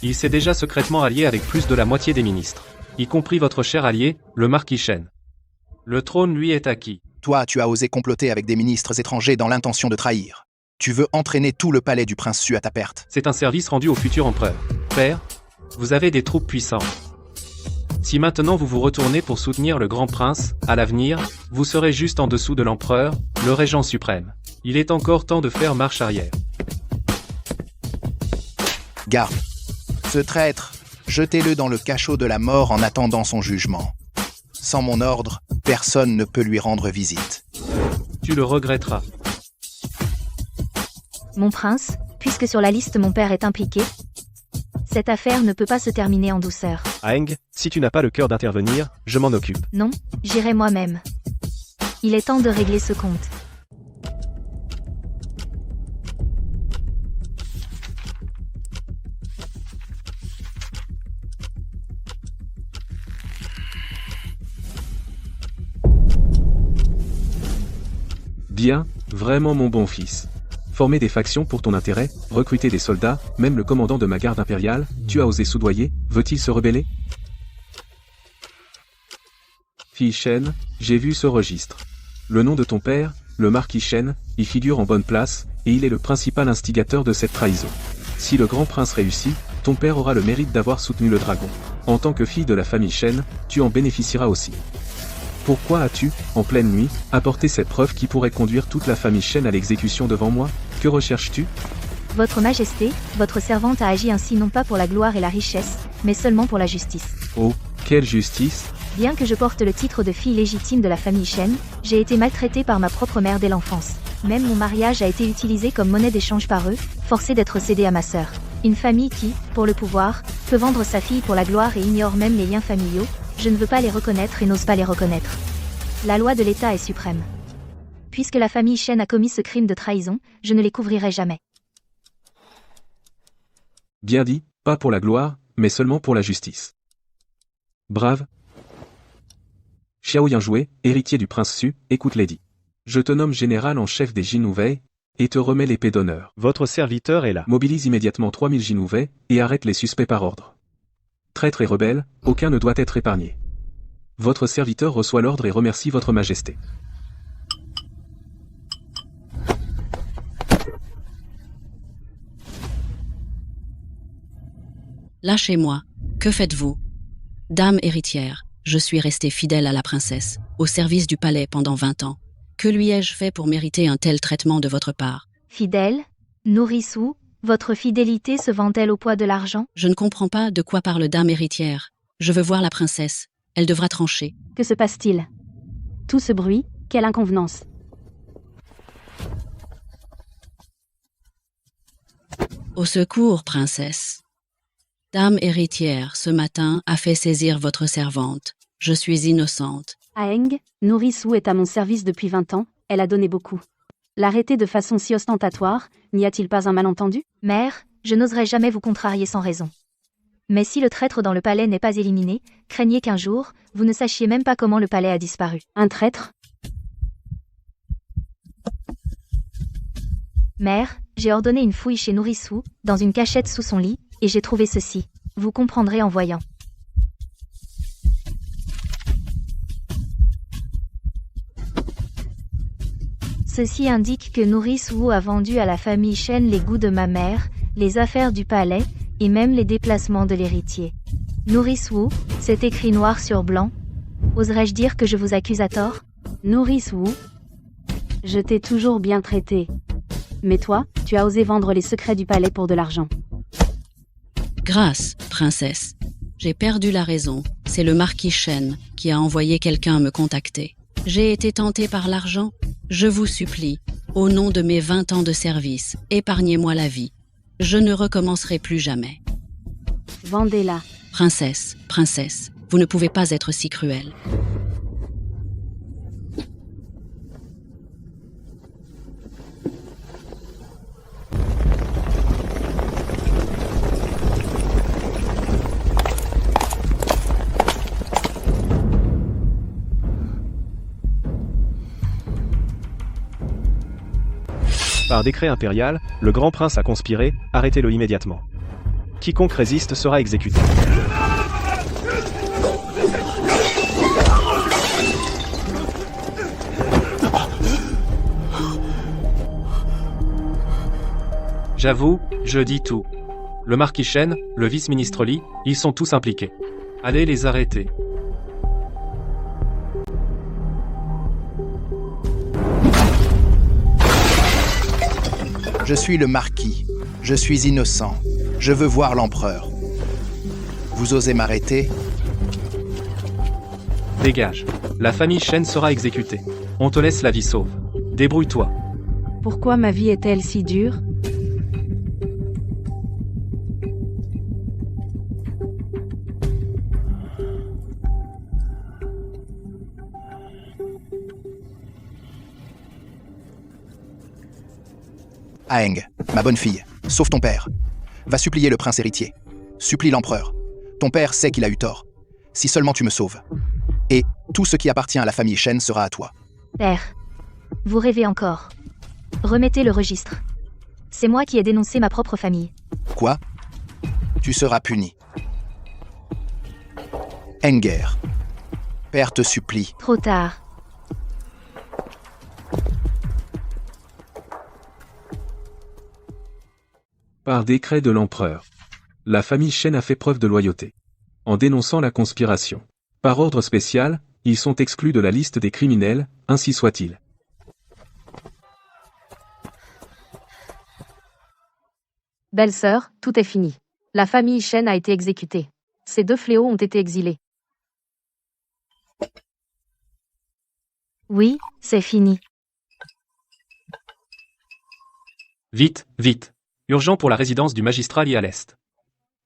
Il s'est déjà secrètement allié avec plus de la moitié des ministres, y compris votre cher allié, le marquis Shen. Le trône lui est acquis. Toi, tu as osé comploter avec des ministres étrangers dans l'intention de trahir. Tu veux entraîner tout le palais du prince Su à ta perte. C'est un service rendu au futur empereur. Père, vous avez des troupes puissantes. Si maintenant vous vous retournez pour soutenir le grand prince, à l'avenir, vous serez juste en dessous de l'empereur, le régent suprême. Il est encore temps de faire marche arrière. Garde. Ce traître, jetez-le dans le cachot de la mort en attendant son jugement. Sans mon ordre, personne ne peut lui rendre visite. Tu le regretteras. Mon prince, puisque sur la liste mon père est impliqué, cette affaire ne peut pas se terminer en douceur. Aeng, si tu n'as pas le cœur d'intervenir, je m'en occupe. Non, j'irai moi-même. Il est temps de régler ce compte. Bien, vraiment mon bon fils. Former des factions pour ton intérêt, recruter des soldats, même le commandant de ma garde impériale, tu as osé soudoyer, veut-il se rebeller? Fille Shen, j'ai vu ce registre. Le nom de ton père, le marquis Shen, y figure en bonne place, et il est le principal instigateur de cette trahison. Si le grand prince réussit, ton père aura le mérite d'avoir soutenu le dragon. En tant que fille de la famille Shen, tu en bénéficieras aussi. Pourquoi as-tu, en pleine nuit, apporté cette preuve qui pourrait conduire toute la famille Shen à l'exécution devant moi? Que recherches-tu? Votre Majesté, votre servante a agi ainsi non pas pour la gloire et la richesse, mais seulement pour la justice. Oh, quelle justice! Bien que je porte le titre de fille légitime de la famille Shen, j'ai été maltraitée par ma propre mère dès l'enfance. Même mon mariage a été utilisé comme monnaie d'échange par eux, forcé d'être cédé à ma sœur. Une famille qui, pour le pouvoir, peut vendre sa fille pour la gloire et ignore même les liens familiaux, je ne veux pas les reconnaître et n'ose pas les reconnaître. La loi de l'État est suprême. Puisque la famille Shen a commis ce crime de trahison, je ne les couvrirai jamais. Bien dit, pas pour la gloire, mais seulement pour la justice. Brave. Xiao Yanjue, héritier du prince Su, écoute Lady. Je te nomme général en chef des Jinouwei, et te remets l'épée d'honneur. Votre serviteur est là. Mobilise immédiatement 3000 Jinouwei, et arrête les suspects par ordre. Traîtres et rebelles, aucun ne doit être épargné. Votre serviteur reçoit l'ordre et remercie votre majesté. Lâchez-moi. Que faites-vous? Dame héritière, je suis restée fidèle à la princesse, au service du palais pendant 20 ans. Que lui ai-je fait pour mériter un tel traitement de votre part? Fidèle? Nourrissou? Votre fidélité se vend-elle au poids de l'argent? Je ne comprends pas de quoi parle dame héritière. Je veux voir la princesse. Elle devra trancher. Que se passe-t-il? Tout ce bruit, quelle inconvenance! Au secours, princesse. Dame héritière, ce matin, a fait saisir votre servante. Je suis innocente. Aeng, Nourrissou est à mon service depuis 20 ans, elle a donné beaucoup. L'arrêter de façon si ostentatoire, n'y a-t-il pas un malentendu? Mère, je n'oserais jamais vous contrarier sans raison. Mais si le traître dans le palais n'est pas éliminé, craignez qu'un jour, vous ne sachiez même pas comment le palais a disparu. Un traître? Mère, j'ai ordonné une fouille chez Nourrissou, dans une cachette sous son lit, et j'ai trouvé ceci. Vous comprendrez en voyant. Ceci indique que Nourrissou a vendu à la famille Shen les goûts de ma mère, les affaires du palais, et même les déplacements de l'héritier. Nourrissou, c'est écrit noir sur blanc. Oserais-je dire que je vous accuse à tort? Nourrissou, je t'ai toujours bien traité. Mais toi, tu as osé vendre les secrets du palais pour de l'argent. Grâce, princesse. J'ai perdu la raison. C'est le marquis Shen qui a envoyé quelqu'un me contacter. J'ai été tentée par l'argent. Je vous supplie, au nom de mes 20 ans de service, épargnez-moi la vie. Je ne recommencerai plus jamais. Vendez-la. Princesse, princesse, vous ne pouvez pas être si cruelle. Par décret impérial, le grand prince a conspiré, arrêtez-le immédiatement. Quiconque résiste sera exécuté. J'avoue, je dis tout. Le marquis Shen, le vice-ministre Li, ils sont tous impliqués. Allez les arrêter. Je suis le marquis. Je suis innocent. Je veux voir l'empereur. Vous osez m'arrêter? Dégage. La famille Shen sera exécutée. On te laisse la vie sauve. Débrouille-toi. Pourquoi ma vie est-elle si dure? Aeng, ma bonne fille, sauve ton père. Va supplier le prince héritier. Supplie l'empereur. Ton père sait qu'il a eu tort. Si seulement tu me sauves. Et tout ce qui appartient à la famille Shen sera à toi. Père, vous rêvez encore. Remettez le registre. C'est moi qui ai dénoncé ma propre famille. Quoi? Tu seras puni. Enger. Père te supplie. Trop tard. Par décret de l'empereur. La famille Shen a fait preuve de loyauté. En dénonçant la conspiration. Par ordre spécial, ils sont exclus de la liste des criminels, ainsi soit-il. Belle-sœur, tout est fini. La famille Shen a été exécutée. Ces deux fléaux ont été exilés. Oui, c'est fini. Vite, vite. Urgent pour la résidence du magistrat Li à l'est.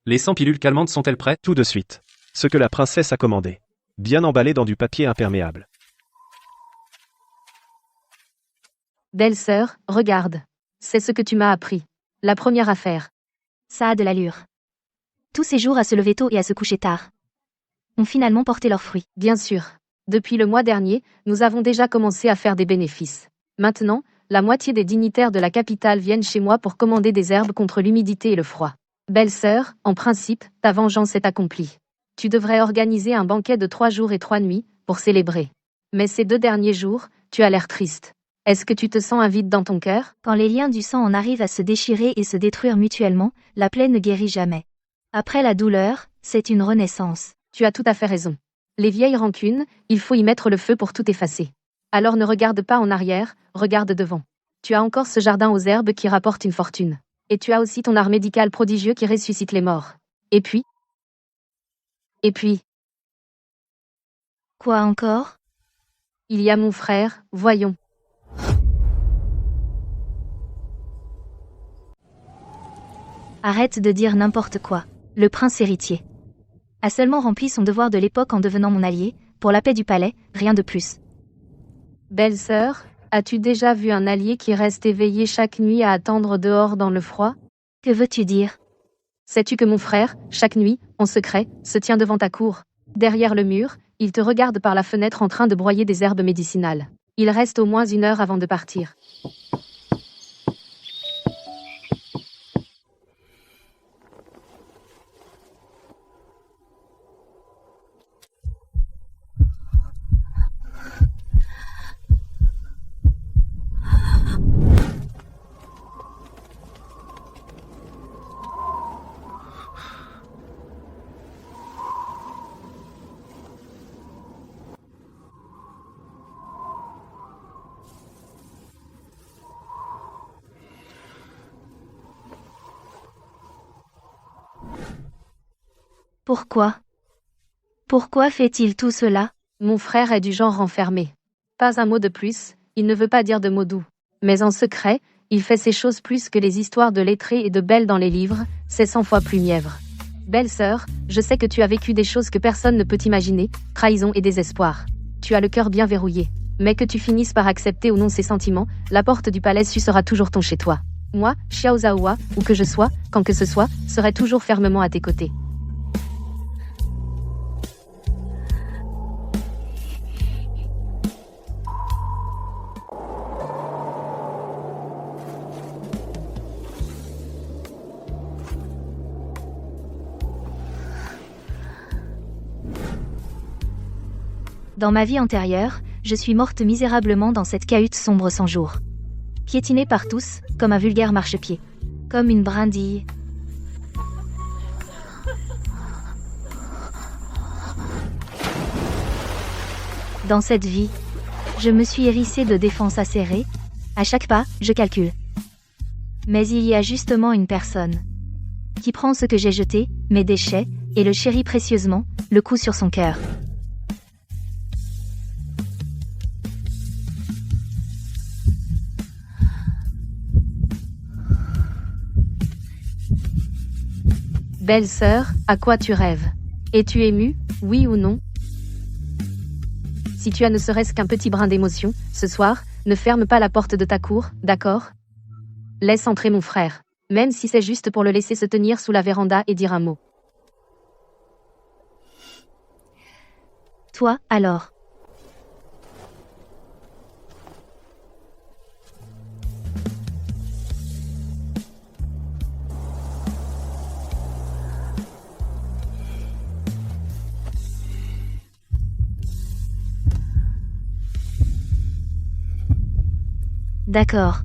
Les 100 pilules calmantes sont-elles prêtes? Tout de suite. Ce que la princesse a commandé. Bien emballé dans du papier imperméable. Belle-sœur, regarde. C'est ce que tu m'as appris. La première affaire. Ça a de l'allure. Tous ces jours à se lever tôt et à se coucher tard ont finalement porté leurs fruits. Bien sûr. Depuis le mois dernier, nous avons déjà commencé à faire des bénéfices. Maintenant, la moitié des dignitaires de la capitale viennent chez moi pour commander des herbes contre l'humidité et le froid. Belle-sœur, en principe, ta vengeance est accomplie. Tu devrais organiser un banquet de 3 jours et 3 nuits pour célébrer. Mais ces 2 derniers jours, tu as l'air triste. Est-ce que tu te sens un vide dans ton cœur? Quand les liens du sang en arrivent à se déchirer et se détruire mutuellement, la plaie ne guérit jamais. Après la douleur, c'est une renaissance. Tu as tout à fait raison. Les vieilles rancunes, il faut y mettre le feu pour tout effacer. Alors ne regarde pas en arrière, regarde devant. Tu as encore ce jardin aux herbes qui rapporte une fortune. Et tu as aussi ton art médical prodigieux qui ressuscite les morts. Et puis? Quoi encore? Il y a mon frère, voyons. Arrête de dire n'importe quoi. Le prince héritier a seulement rempli son devoir de l'époque en devenant mon allié, pour la paix du palais, rien de plus. Belle-sœur, as-tu déjà vu un allié qui reste éveillé chaque nuit à attendre dehors dans le froid? Que veux-tu dire? Sais-tu que mon frère, chaque nuit, en secret, se tient devant ta cour? Derrière le mur, il te regarde par la fenêtre en train de broyer des herbes médicinales. Il reste au moins 1 heure avant de partir. Pourquoi? Pourquoi fait-il tout cela? Mon frère est du genre renfermé. Pas un mot de plus, il ne veut pas dire de mots doux. Mais en secret, il fait ces choses plus que les histoires de lettrés et de belles dans les livres, c'est 100 fois plus mièvre. Belle-sœur, je sais que tu as vécu des choses que personne ne peut imaginer, trahison et désespoir. Tu as le cœur bien verrouillé. Mais que tu finisses par accepter ou non ces sentiments, la porte du palais sera toujours ton chez-toi. Moi, Xiao Zhaohua, où que je sois, quand que ce soit, serai toujours fermement à tes côtés. Dans ma vie antérieure, je suis morte misérablement dans cette cahute sombre sans jour. Piétinée par tous, comme un vulgaire marchepied. Comme une brindille. Dans cette vie, je me suis hérissée de défenses acérées. À chaque pas, je calcule. Mais il y a justement une personne qui prend ce que j'ai jeté, mes déchets, et le chérit précieusement, le coup sur son cœur. Belle sœur, à quoi tu rêves? Es-tu émue, oui ou non? Si tu as ne serait-ce qu'un petit brin d'émotion, ce soir, ne ferme pas la porte de ta cour, d'accord? Laisse entrer mon frère. Même si c'est juste pour le laisser se tenir sous la véranda et dire un mot. Toi, alors? D'accord.